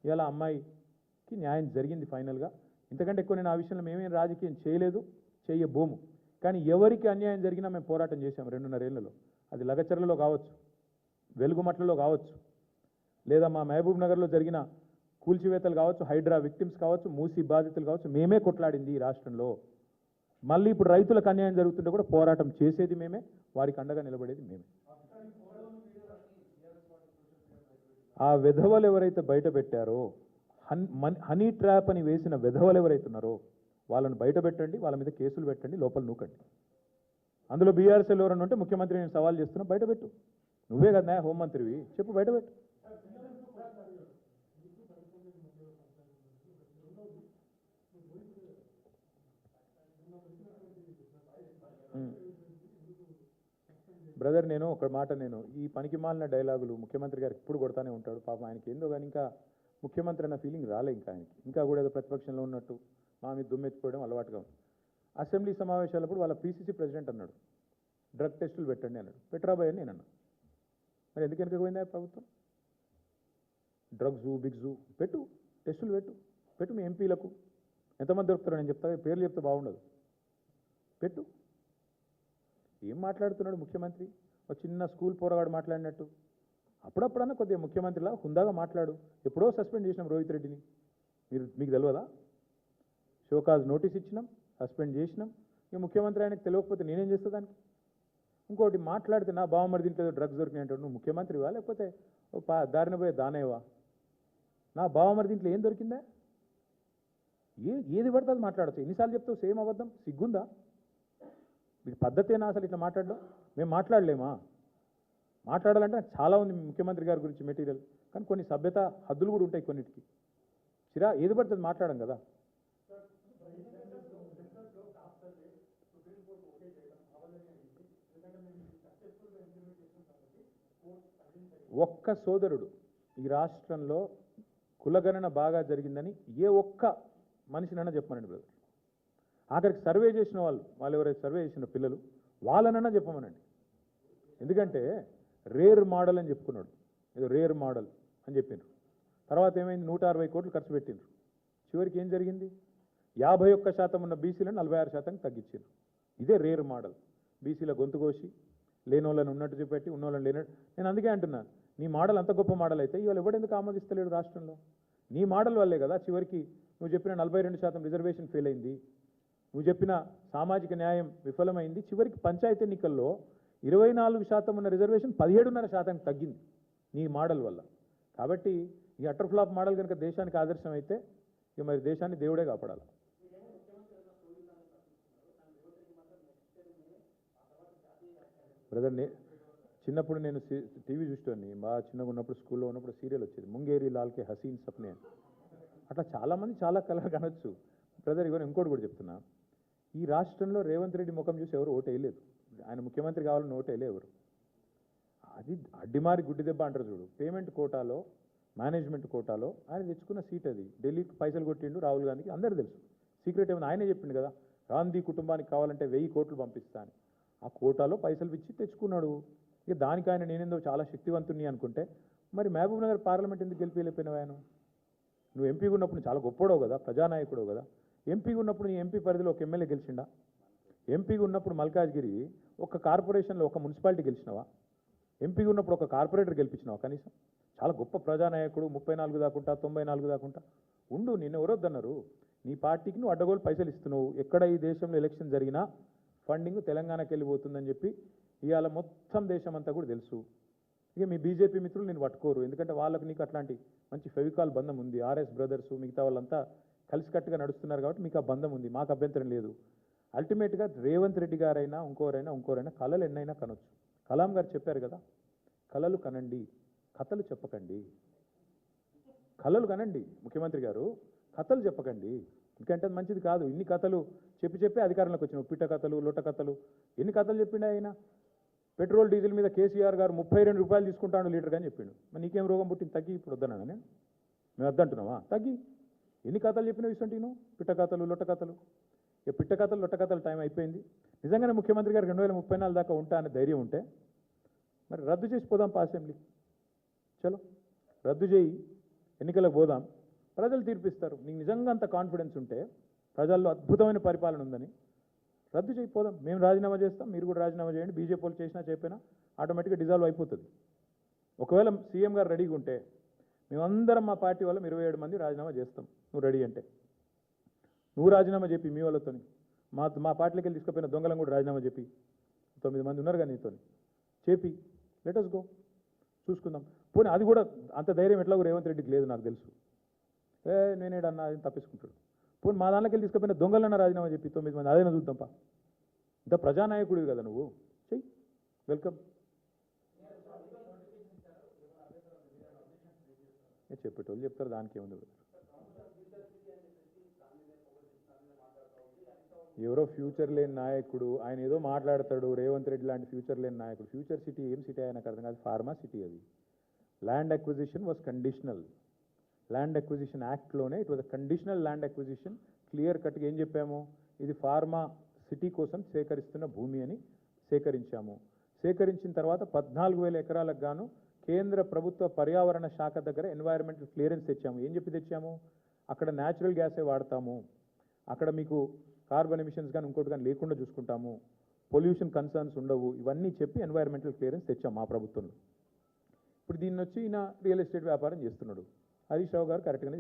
ఇలా అమ్మాయికి న్యాయం జరిగింది ఫైనల్గా. ఇంతకంటే ఎక్కువ నేను ఆ విషయంలో మేమేం రాజకీయం చేయలేదు, చేయబోము. కానీ ఎవరికి అన్యాయం జరిగినా మేము పోరాటం చేశాము 2.5 ఏళ్లలో. అది లగచర్లలో కావచ్చు, వెలుగుమట్లలో కావచ్చు, లేదా మా మహబూబ్ నగర్లో జరిగిన కూల్చివేతలు కావచ్చు, హైడ్రా విక్టిమ్స్ కావచ్చు, మూసీ బాధితులు కావచ్చు. మేమే కొట్లాడింది ఈ రాష్ట్రంలో. మళ్ళీ ఇప్పుడు రైతులకు అన్యాయం జరుగుతుంటే కూడా పోరాటం చేసేది మేమే, వారికి అండగా నిలబడేది మేమే. ఆ విధవలు ఎవరైతే బయట పెట్టారో, హనీ ట్రాప్ అని వేసిన విధవలు ఎవరైతే ఉన్నారో వాళ్ళని బయట పెట్టండి, వాళ్ళ మీద కేసులు పెట్టండి, లోపల నూకండి. అందులో బీఆర్ఎస్ఎల్ ఎవరన్నా ఉంటే ముఖ్యమంత్రి నేను సవాల్ చేస్తున్నా, బయట పెట్టు. నువ్వే కదా హోంమంత్రివి, చెప్పు, బయట పెట్టు. బ్రదర్, నేను ఒక మాట, నేను ఈ పనికి మాలిన డైలాగులు ముఖ్యమంత్రి గారికి ఇప్పుడు కొడతానే ఉంటాడు. పాపం ఆయనకి ఏందో కానీ ఇంకా ముఖ్యమంత్రి అన్న ఫీలింగ్ రాలే ఇంకా ఆయనకి. ఇంకా కూడా ఏదో ప్రతిపక్షంలో ఉన్నట్టు మా మీద దుమ్మెత్తిపోవడం అలవాటుగా ఉంది. అసెంబ్లీ సమావేశాలప్పుడు వాళ్ళ పీసీసీ ప్రెసిడెంట్ అన్నాడు, డ్రగ్ టెస్టులు పెట్టండి అన్నాడు. పెట్టరాబాయ్ అని నేను అన్నా. మరి ఎందుకు వెనకపోయిందా ప్రభుత్వం? డ్రగ్స్ బిగ్స్ పెట్టు, టెస్టులు పెట్టు మీ ఎంపీలకు. ఎంతమంది దొరుకుతారో నేను చెప్తా, పేర్లు చెప్తే బాగుండదు. పెట్టు. ఏం మాట్లాడుతున్నాడు ముఖ్యమంత్రి? ఒక చిన్న స్కూల్ పోరగాడు మాట్లాడినట్టు. అప్పుడప్పుడన్నా కొద్దిగా ముఖ్యమంత్రిలా హుందాగా మాట్లాడు. ఎప్పుడో సస్పెండ్ చేసినాం రోహిత్ రెడ్డిని, మీకు తెలియదా? షోకాజ్ నోటీస్ ఇచ్చినాం, సస్పెండ్ చేసినాం. ఇక ముఖ్యమంత్రి ఆయనకు తెలియకపోతే నేనేం చేస్తా దానికి? ఇంకోటి మాట్లాడితే నా బావమరి దీంట్లో డ్రగ్స్ దొరికినాయి అంటాడు. నువ్వు ముఖ్యమంత్రివా లేకపోతే దారిన పోయే దానేవా? నా బావమరి దీంట్లో ఏం దొరికిందా? ఏది పడితే అది మాట్లాడచ్చు. ఎన్నిసార్లు చెప్తావు సేమ్ అబద్ధం? సిగ్గుందా? ఇది పద్ధతేనా అసలు ఇట్లా మాట్లాడడం? మేము మాట్లాడలేమా? మాట్లాడాలంటే నాకు చాలా ఉంది ముఖ్యమంత్రి గారి గురించి మెటీరియల్, కానీ కొన్ని సభ్యత హద్దులు కూడా ఉంటాయి కొన్నిటికి. ఏది పడితే అది మాట్లాడడం కదా. ఒక్క సోదరుడు ఈ రాష్ట్రంలో కులగణన బాగా జరిగిందని ఏ ఒక్క మనిషినైనా చెప్పమనండి బ్రదర్. ఆఖరికి సర్వే చేసిన వాళ్ళు ఎవరైతే సర్వే చేసిన పిల్లలు వాళ్ళనన్నా చెప్పమనండి. ఎందుకంటే రేర్ మోడల్ అని చెప్పుకున్నాడు, ఏదో రేర్ మోడల్ అని చెప్పిండ్రు. తర్వాత ఏమైంది? 160 కోట్లు ఖర్చు పెట్టిండ్రు. చివరికి ఏం జరిగింది? 51% ఉన్న బీసీలను 46% తగ్గించారు. ఇదే రేర్ మోడల్. బీసీల గొంతు కోసి లేనోళ్ళని ఉన్నట్టు చూపెట్టి ఉన్నోళ్ళని లేనట్టు. నేను అందుకే అంటున్నాను, నీ మోడల్ అంత గొప్ప మోడల్ అయితే ఇవాళ ఎవడెందుకు ఆమోదిస్తలేడు రాష్ట్రంలో? నీ మోడల్ వల్లే కదా చివరికి నువ్వు చెప్పిన 42% రిజర్వేషన్ ఫెయిల్ అయింది, నువ్వు చెప్పిన సామాజిక న్యాయం విఫలమైంది. చివరికి పంచాయతీ ఎన్నికల్లో 24% ఉన్న రిజర్వేషన్ 17.5% తగ్గింది నీ మోడల్ వల్ల. కాబట్టి ఈ అటర్ ఫ్లాప్ మోడల్ కనుక దేశానికి ఆదర్శం అయితే ఇక మరి దేశాన్ని దేవుడే కాపాడాలి. బ్రదర్, చిన్నప్పుడు నేను టీవీ చూసేవాడిని. బాగా చిన్నగా ఉన్నప్పుడు స్కూల్లో ఉన్నప్పుడు సీరియల్ వచ్చేది, ముంగేరి లాల్కే హసీన్ సప్నే. అట్లా చాలామంది చాలా కలర్ కనొచ్చు బ్రదర్. ఇవన్నీ ఇంకోటి కూడా చెప్తున్నా, ఈ రాష్ట్రంలో రేవంత్ రెడ్డి ముఖం చూసి ఎవరు ఓటు వేయలేదు. ఆయన ముఖ్యమంత్రి కావాలని ఓటు వేయలే ఎవరు. అది అడ్డిమారి గుడ్డి దెబ్బ అంటారు చూడు. పేమెంట్ కోటాలో, మేనేజ్మెంట్ కోటాలో ఆయన తెచ్చుకున్న సీట్ అది. ఢిల్లీకి పైసలు కొట్టిండు రాహుల్ గాంధీకి, అందరూ తెలుసు. సీక్రెట్ ఏమైనా ఆయనే చెప్పిండు కదా, గాంధీ కుటుంబానికి కావాలంటే 1000 కోట్లు పంపిస్తా అని. ఆ కోటాలో పైసలు ఇచ్చి తెచ్చుకున్నాడు. ఇక దానికి ఆయన నేనేందో చాలా శక్తివంతుని అనుకుంటే మరి మహబూబ్ నగర్ పార్లమెంట్ ఎందుకు గెలిపిలేకపోయినావు? ఆయన నువ్వు ఎంపీగా ఉన్నప్పుడు చాలా గొప్పడవు కదా, ప్రజానాయకుడు కదా. ఎంపీగా ఉన్నప్పుడు నీ ఎంపీ పరిధిలో ఒక ఎమ్మెల్యే గెలిచిండా? ఎంపీగా ఉన్నప్పుడు మల్కాజ్గిరి ఒక కార్పొరేషన్లో ఒక మున్సిపాలిటీ గెలిచినావా? ఎంపీగా ఉన్నప్పుడు ఒక కార్పొరేటర్ గెలిపించినావా కనీసం? చాలా గొప్ప ప్రజానాయకుడు, 34 దాకుంటా 94 దాకుంటా ఉండు. నిన్ను ఎవరొద్దన్నారు? నీ పార్టీకి నువ్వు అడ్డగోలు పైసలు ఇస్తున్నావు. ఎక్కడ ఈ దేశంలో ఎలక్షన్ జరిగినా ఫండింగ్ తెలంగాణకి వెళ్ళిపోతుందని చెప్పి ఇవాళ మొత్తం దేశం అంతా కూడా తెలుసు. ఇక మీ బీజేపీ మిత్రులు నేను పట్టుకోరు, ఎందుకంటే వాళ్ళకు నీకు అట్లాంటి మంచి ఫెవికాల్ బంధం ఉంది. ఆర్ఎస్ బ్రదర్స్ మిగతా వాళ్ళంతా కలిసికట్టుగా నడుస్తున్నారు కాబట్టి మీకు ఆ బంధం ఉంది, మాకు అభ్యంతరం లేదు. అల్టిమేట్గా రేవంత్ రెడ్డి గారైనా ఇంకోరైనా కళలు ఎన్నైనా కనొచ్చు. కలాం గారు చెప్పారు కదా, కళలు కనండి, కథలు చెప్పకండి. కళలు కనండి ముఖ్యమంత్రి గారు, కథలు చెప్పకండి. ఎందుకంటే అది మంచిది కాదు. ఇన్ని కథలు చెప్పి అధికారంలోకి వచ్చినావు. పిట్ట కథలు, లొట్ట కథలు, ఎన్ని కథలు చెప్పిండు ఆయన. పెట్రోల్ డీజిల్ మీద కేసీఆర్ గారు 32 రూపాయలు తీసుకుంటాను లీటర్ అని చెప్పిండు. మరి నీకేం రోగం పుట్టింది? తగ్గి ఇప్పుడు వద్దన్నాను నేను. మేము వద్దంటున్నావా? తగ్గి. ఎన్ని కథలు చెప్పినావు ఇస్తుంటే నువ్వు? పిట్ట కథలు, లొట్ట కథలు. ఇక పిట్ట కథలు, లొట్ట కథలు టైం అయిపోయింది. నిజంగానే ముఖ్యమంత్రి గారు 2034 దాకా ఉంటా అనే ధైర్యం ఉంటే మరి రద్దు చేసి పోదాం అసెంబ్లీ. చలో రద్దు చేయి, ఎన్నికలకు పోదాం, ప్రజలు తీర్పిస్తారు. నీకు నిజంగా అంత కాన్ఫిడెన్స్ ఉంటే, ప్రజల్లో అద్భుతమైన పరిపాలన ఉందని రద్దు చేయకపోదాం. మేము రాజీనామా చేస్తాం, మీరు కూడా రాజీనామా చేయండి. బీజేపీ వాళ్ళు చేసినా చెప్పినా ఆటోమేటిక్గా డిజాల్వ్ అయిపోతుంది. ఒకవేళ సీఎం గారు రెడీగా ఉంటే మేమందరం మా పార్టీ వాళ్ళం 27 మంది రాజీనామా చేస్తాం. నువ్వు రెడీ అంటే నువ్వు రాజీనామా చెప్పి మీ వాళ్ళతో, మా పార్టీలోకి వెళ్ళి తీసుకుపోయిన దొంగలను కూడా రాజీనామా చెప్పి, 9 మంది ఉన్నారు కానీ నీతో చెప్పి లెట్ us గో, చూసుకుందాం. పోనీ అది కూడా అంత ధైర్యం ఎట్లాగో రేవంత్ రెడ్డికి లేదు నాకు తెలుసు. నేనేడన్నా అది తప్పించుకుంటాడు. పోనీ మా దాంట్లోకి వెళ్ళి తీసుకుపోయిన దొంగలన్నా రాజీనామా చెప్పి 9 మంది అదైనా చూద్దాంపా. ఇంత ప్రజానాయకుడివి కదా నువ్వు, చెయ్యి, వెల్కమ్. చెప్పేటోళ్ళు చెప్తారు, దానికి ఏముంది. ఎవరో ఫ్యూచర్ లేని నాయకుడు ఆయన ఏదో మాట్లాడతాడు. రేవంత్ రెడ్డి లాంటి ఫ్యూచర్ లేని నాయకుడు. ఫ్యూచర్ సిటీ ఏం సిటీ ఆయనకు అర్థం కాదు. ఫార్మా సిటీ అది. Land acquisition was conditional. Land acquisition యాక్ట్లోనే it was a conditional land acquisition. Clear కట్గా ఏం చెప్పాము, ఇది ఫార్మా సిటీ కోసం సేకరిస్తున్న భూమి అని సేకరించాము. సేకరించిన తర్వాత 14,000 ఎకరాలకు గాను కేంద్ర ప్రభుత్వ పర్యావరణ శాఖ దగ్గర ఎన్వైరన్మెంటల్ క్లియరెన్స్ తెచ్చాము. ఏం చెప్పి తెచ్చాము, అక్కడ న్యాచురల్ గ్యాసే వాడతాము, అక్కడ మీకు కార్బన్ ఎమిషన్స్ కానీ ఇంకోటి కానీ లేకుండా చూసుకుంటాము, పొల్యూషన్ కన్సర్న్స్ ఉండవు, ఇవన్నీ చెప్పి ఎన్వైరన్మెంటల్ క్లియరెన్స్ తెచ్చాము మా ప్రభుత్వంలో. ఇప్పుడు దీన్ని వచ్చి ఈయన రియల్ ఎస్టేట్ వ్యాపారం చేస్తున్నాడు. హరీష్ రావు గారు కరెక్ట్గా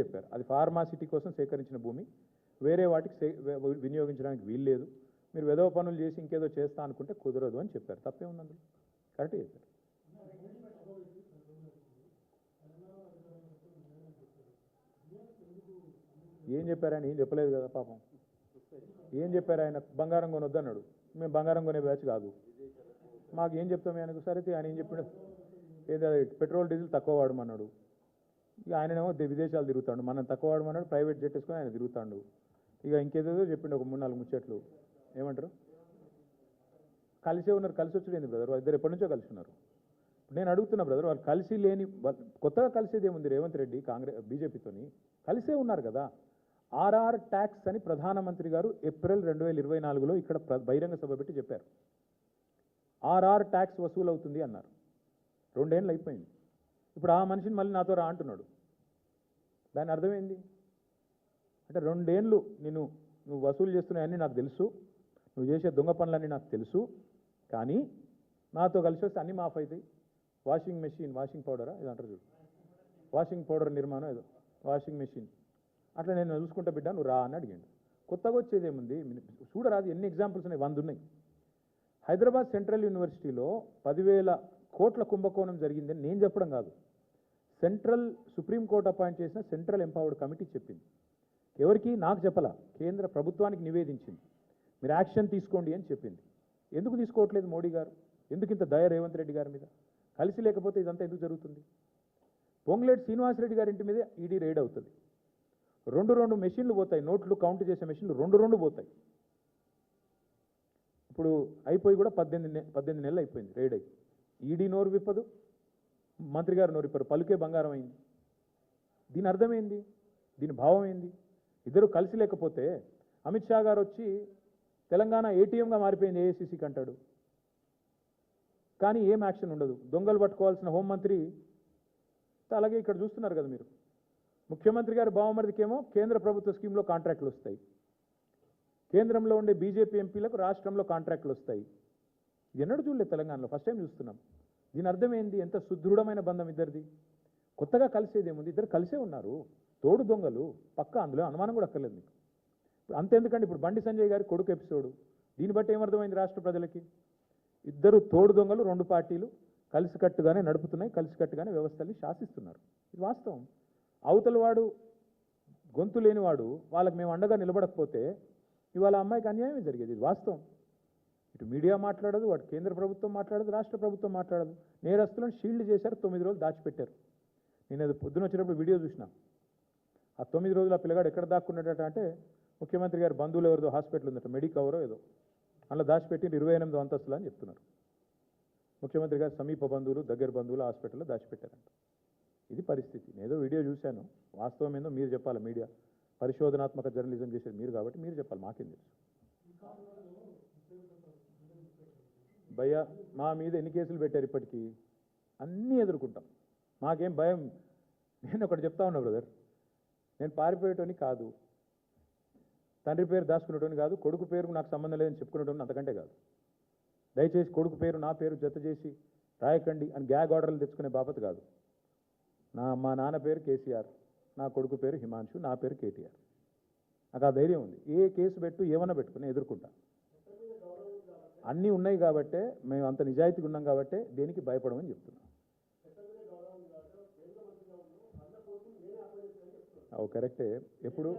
చెప్పారు. అది ఫార్మాసిటీ కోసం సేకరించిన భూమి, వేరే వాటికి వినియోగించడానికి వీల్లేదు. మీరు వెధవ పనులు చేసి ఇంకేదో చేస్తా అనుకుంటే కుదరదు అని చెప్పారు. తప్పే ఉంది అందులో, కరెక్ట్గా చెప్పారు. ఏం చెప్పారు ఆయన? ఏం చెప్పలేదు కదా పాపం. ఏం చెప్పారు ఆయన? బంగారం కొనొద్దు అన్నాడు. మేము బంగారం కొనే బ్యాచ్ కాదు, మాకు ఏం చెప్తాం ఆయనకు? సరే ఆయన ఏం చెప్పాడు? ఏదో పెట్రోల్ డీజిల్ తక్కువ వాడమన్నాడు. ఇక ఆయనేమో విదేశాలు తిరుగుతాడు, మనం తక్కువ వాడమన్నాడు, ప్రైవేట్ జెట్ వేసుకొని ఆయన తిరుగుతాడు. ఇక ఇంకేదో చెప్పిండు ఒక 3-4 ముచ్చట్లు. ఏమంటారు? కలిసే ఉన్నారు. కలిసి వచ్చేది బ్రదర్, ఇద్దరు ఎప్పటి నుంచో కలిసి ఉన్నారు. నేను అడుగుతున్నా బ్రదర్, వాళ్ళు కలిసి లేని, కొత్తగా కలిసేది ఏముంది? రేవంత్ రెడ్డి బీజేపీతోని కలిసే ఉన్నారు కదా. ఆర్ఆర్ ట్యాక్స్ అని ప్రధానమంత్రి గారు ఏప్రిల్ 2024లో ఇక్కడ బహిరంగ సభ పెట్టి చెప్పారు. ఆర్ఆర్ ట్యాక్స్ వసూలు అవుతుంది అన్నారు. 2 ఏళ్ళు అయిపోయింది. ఇప్పుడు ఆ మనిషిని మళ్ళీ నాతో రా అంటున్నాడు. దాని అర్థమైంది అంటే 2 ఏళ్ళు నువ్వు వసూలు చేస్తున్నాయని నాకు తెలుసు, నువ్వు చేసే దొంగ పనులన్నీ నాకు తెలుసు, కానీ నాతో కలిసి వస్తే అన్నీ మాఫ్ అవుతాయి. వాషింగ్ మెషిన్, వాషింగ్ పౌడరా ఇది అంటారు చూడు, వాషింగ్ పౌడర్ నిర్మాణం ఏదో వాషింగ్ మెషిన్, అట్లా నేను చూసుకుంటా బిడ్డ, నువ్వు రా అని అడిగాడు. కొత్తగా వచ్చేది ఏముంది? చూడరాదు, ఎన్ని ఎగ్జాంపుల్స్ ఉన్నాయి, 100 ఉన్నాయి. హైదరాబాద్ సెంట్రల్ యూనివర్సిటీలో 10,000 కోట్ల కుంభకోణం జరిగిందని నేను చెప్పడం కాదు, సుప్రీంకోర్టు అపాయింట్ చేసిన సెంట్రల్ ఎంపవర్డ్ కమిటీ చెప్పింది. ఎవరికి? నాకు చెప్పలా, కేంద్ర ప్రభుత్వానికి నివేదించింది. మీరు యాక్షన్ తీసుకోండి అని చెప్పింది. ఎందుకు తీసుకోవట్లేదు మోడీ గారు? ఎందుకు ఇంత దయ రేవంత్ రెడ్డి గారి మీద? కలిసి లేకపోతే ఇదంతా ఎందుకు జరుగుతుంది? పొంగులేటి శ్రీనివాసరెడ్డి గారి ఇంటి మీద ఈడీ రైడ్ అవుతుంది. 2 మెషిన్లు పోతాయి, నోట్లు కౌంట్ చేసే మెషిన్లు 2 పోతాయి. ఇప్పుడు అయిపోయి కూడా 18 నెలలు అయిపోయింది రైడ్ అయ్యి. ఈడీ నోరు విప్పదు, మంత్రి గారు నోరు విప్పరు, పలుకే బంగారం అయింది. దీని అర్థమైంది, దీని భావం ఏంది? ఇద్దరు కలిసి లేకపోతే అమిత్ షా గారు వచ్చి తెలంగాణ ఏటీఎంగా మారిపోయింది ఏఐసీసీకి అంటాడు, కానీ ఏం యాక్షన్ ఉండదు. దొంగలు పట్టుకోవాల్సిన హోంమంత్రి అలాగే ఇక్కడ చూస్తున్నారు కదా మీరు. ముఖ్యమంత్రి గారి బావమరిదికేమో కేంద్ర ప్రభుత్వ స్కీమ్లో కాంట్రాక్టులు వస్తాయి, కేంద్రంలో ఉండే బీజేపీ ఎంపీలకు రాష్ట్రంలో కాంట్రాక్టులు వస్తాయి. ఎన్నడూ చూడలేదు తెలంగాణలో, ఫస్ట్ టైం చూస్తున్నాం. దీని అర్థం ఏంది? ఎంత సుదృఢమైన బంధం ఇద్దరిది. కొత్తగా కలిసేది ఏముంది? ఇద్దరు కలిసే ఉన్నారు, తోడు దొంగలు పక్క, అందులో అనుమానం కూడా అక్కర్లేదు మీకు. అంతెందుకండి, ఇప్పుడు బండి సంజయ్ గారి కొడుకు ఎపిసోడు, దీన్ని బట్టి ఏమర్థమైంది రాష్ట్ర ప్రజలకి? ఇద్దరు తోడు దొంగలు, 2 పార్టీలు కలిసికట్టుగానే నడుపుతున్నాయి, కలిసికట్టుగానే వ్యవస్థల్ని శాసిస్తున్నారు. ఇది వాస్తవం. అవతల వాడు గొంతు లేనివాడు, వాళ్ళకి మేము అండగా నిలబడకపోతే ఇవాళ అమ్మాయికి అన్యాయమే జరిగేది. ఇది వాస్తవం. ఇటు మీడియా మాట్లాడదు, వాడు కేంద్ర ప్రభుత్వం మాట్లాడదు, రాష్ట్ర ప్రభుత్వం మాట్లాడదు. నేరస్తులను షీల్డ్ చేశారు, 9 రోజులు దాచిపెట్టారు. నేను అది పొద్దున వచ్చినప్పుడు వీడియో చూసిన. ఆ 9 రోజులు ఆ పిల్లగాడు ఎక్కడ దాక్కున్నాడట అంటే, ముఖ్యమంత్రి గారి బంధువులు ఎవరిదో హాస్పిటల్ ఉందట, మెడికవరో ఏదో, అలా దాచిపెట్టి 28 అంతస్తులు అని చెప్తున్నారు. ముఖ్యమంత్రి గారు సమీప బంధువులు, దగ్గర బంధువులు హాస్పిటల్లో దాచిపెట్టారంట. ఇది పరిస్థితి. నేను ఏదో వీడియో చూశాను, వాస్తవం ఏందో మీరు చెప్పాలి. మీడియా పరిశోధనాత్మక జర్నలిజం చేసేది మీరు కాబట్టి మీరు చెప్పాలి, మాకేం తెలుసు. భయ్యా, మా మీద ఎన్ని కేసులు పెట్టారు ఇప్పటికీ? అన్నీ ఎదుర్కొంటాం, మాకేం భయం. నేను ఒకటి చెప్తా ఉన్నా బ్రదర్, నేను పారిపోయేటోని కాదు, తండ్రి పేరు దాచుకునేటోని కాదు, కొడుకు పేరు నాకు సంబంధం లేదని చెప్పుకునేటోని అంతకంటే కాదు. దయచేసి కొడుకు పేరు నా పేరు జత చేసి రాయకండి అని గ్యాగ్ ఆర్డర్లు తెచ్చుకునే బాపత కాదు. మా నాన్న పేరు కేసీఆర్, నా కొడుకు పేరు హిమాంశు, నా పేరు కేటీఆర్. నాకు ఆ ధైర్యం ఉంది. ఏ కేసు పెట్టు ఏమన్నా పెట్టుకుని ఎదుర్కొంటా. అన్నీ ఉన్నాయి కాబట్టే, మేము అంత నిజాయితీగా ఉన్నాం కాబట్టే దేనికి భయపడమని చెప్తున్నాం. అవు కరెక్టే. ఎప్పుడు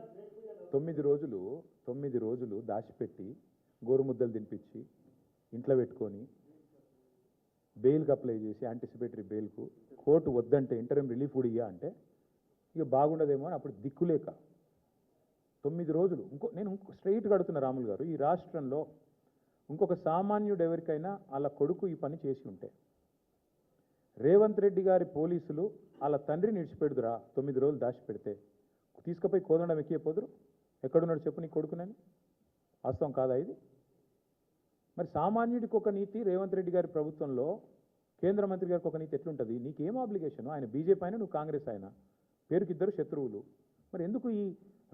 9 రోజులు దాచిపెట్టి గోరుముద్దలు తినిపించి ఇంట్లో పెట్టుకొని బెయిల్కి అప్లై చేసి యాంటిసిపేటరీ బెయిల్కు కోర్టు వద్దంటే ఇంటర్మ్ రిలీఫ్ కూడా ఇయ్యా అంటే ఇక బాగుండదేమో అని అప్పుడు దిక్కులేక 9 రోజులు. నేను స్ట్రైట్గా అడుగుతున్న రాములు గారు, ఈ రాష్ట్రంలో ఇంకొక సామాన్యుడు ఎవరికైనా వాళ్ళ కొడుకు ఈ పని చేసి ఉంటే, రేవంత్ రెడ్డి గారి పోలీసులు వాళ్ళ తండ్రిని విడిచిపెడుదురా? 9 రోజులు దాచిపెడితే తీసుకుపోయి కోదండం ఎక్కిపోదురు? ఎక్కడున్నాడు చెప్పు నీ కొడుకునని? వాస్తవం కాదా ఇది? మరి సామాన్యుడికి ఒక నీతి రేవంత్ రెడ్డి గారి ప్రభుత్వంలో, కేంద్ర మంత్రి గారికి ఒక నీతి ఎట్లుంటుంది? నీకేం ఆబ్లిగేషన్? ఆయన బీజేపీ అయినా, నువ్వు కాంగ్రెస్ అయినా, పేరుకి ఇద్దరు శత్రువులు. మరి ఎందుకు ఈ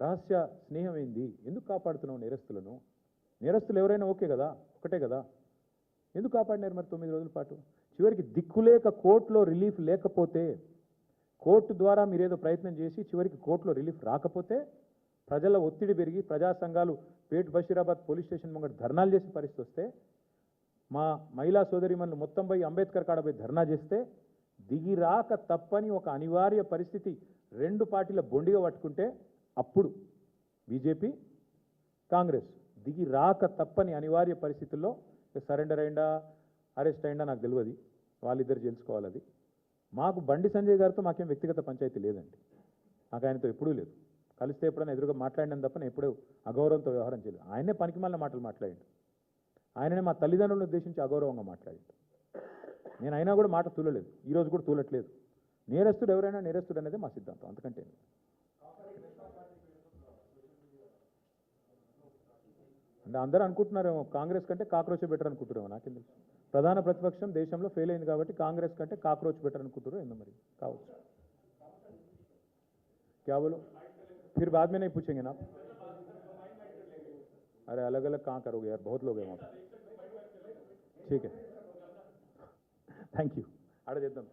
రహస్య స్నేహం ఏంది? ఎందుకు కాపాడుతున్నావు నేరస్తులను? నేరస్తులు ఎవరైనా ఓకే కదా, ఒకటే కదా, ఎందుకు కాపాడినారు మరి 9 రోజుల పాటు? చివరికి దిక్కులేక కోర్టులో రిలీఫ్ లేకపోతే, కోర్టు ద్వారా మీరేదో ప్రయత్నం చేసి చివరికి కోర్టులో రిలీఫ్ రాకపోతే ప్రజల ఒత్తిడి పెరిగి ప్రజా సంఘాలు పేట్ బషీరాబాద్ పోలీస్ స్టేషన్ ముంగట ధర్నాలు చేసే పరిస్థితి వస్తే, మా మహిళా సోదరిమణులు మొత్తం పోయి అంబేద్కర్ కాడ పోయి ధర్నా చేస్తే దిగి రాక తప్పని ఒక అనివార్య పరిస్థితి రెండు పార్టీల బొండిగా పట్టుకుంటే అప్పుడు బీజేపీ కాంగ్రెస్ దిగి రాక తప్పని అనివార్య పరిస్థితుల్లో సరెండర్ అయిందా అరెస్ట్ అయిందా నాకు తెలియదు, వాళ్ళిద్దరు తెలుసుకోవాలి. అది మాకు బండి సంజయ్ గారితో మాకేం వ్యక్తిగత పంచాయతీ లేదండి, నాకు ఆయనతో ఎప్పుడూ లేదు. కలిస్తే ఎప్పుడైనా ఎదురుగా మాట్లాడినాను తప్ప నేను ఎప్పుడూ అగౌరవంతో వ్యవహారం చేయలేదు. ఆయనే పనికిమాలిన మాటలు మాట్లాడిండు, ఆయననే మా తల్లిదండ్రులను ఉద్దేశించి అగౌరవంగా మాట్లాడిండు. నేను అయినా కూడా మాట తూలలేదు, ఈరోజు కూడా తూలట్లేదు. నేరస్తుడు ఎవరైనా నేరస్తుడు అనేది మా సిద్ధాంతం, అంతకంటే అంటే అందరూ అనుకుంటున్నారేమో కాంగ్రెస్ కంటే కాక్రోచ్ బెటర్ అనుకుంటారేమో, నాకేం తెలుసు. ప్రధాన ప్రతిపక్షం దేశంలో ఫెయిల్ అయింది కాబట్టి కాంగ్రెస్ కంటే కాక్రోచ్ బెటర్ అనుకుంటారు ఏందో మరి కావచ్చు. क्या बोलो फिर बाद में नहीं पूछेंगे ना आप? अरे अलग अलग कहाँ करोगे यार, बहुत लोग हैं वहाँ पे. ठीक है, थैंक यू. आड़े देता हूँ.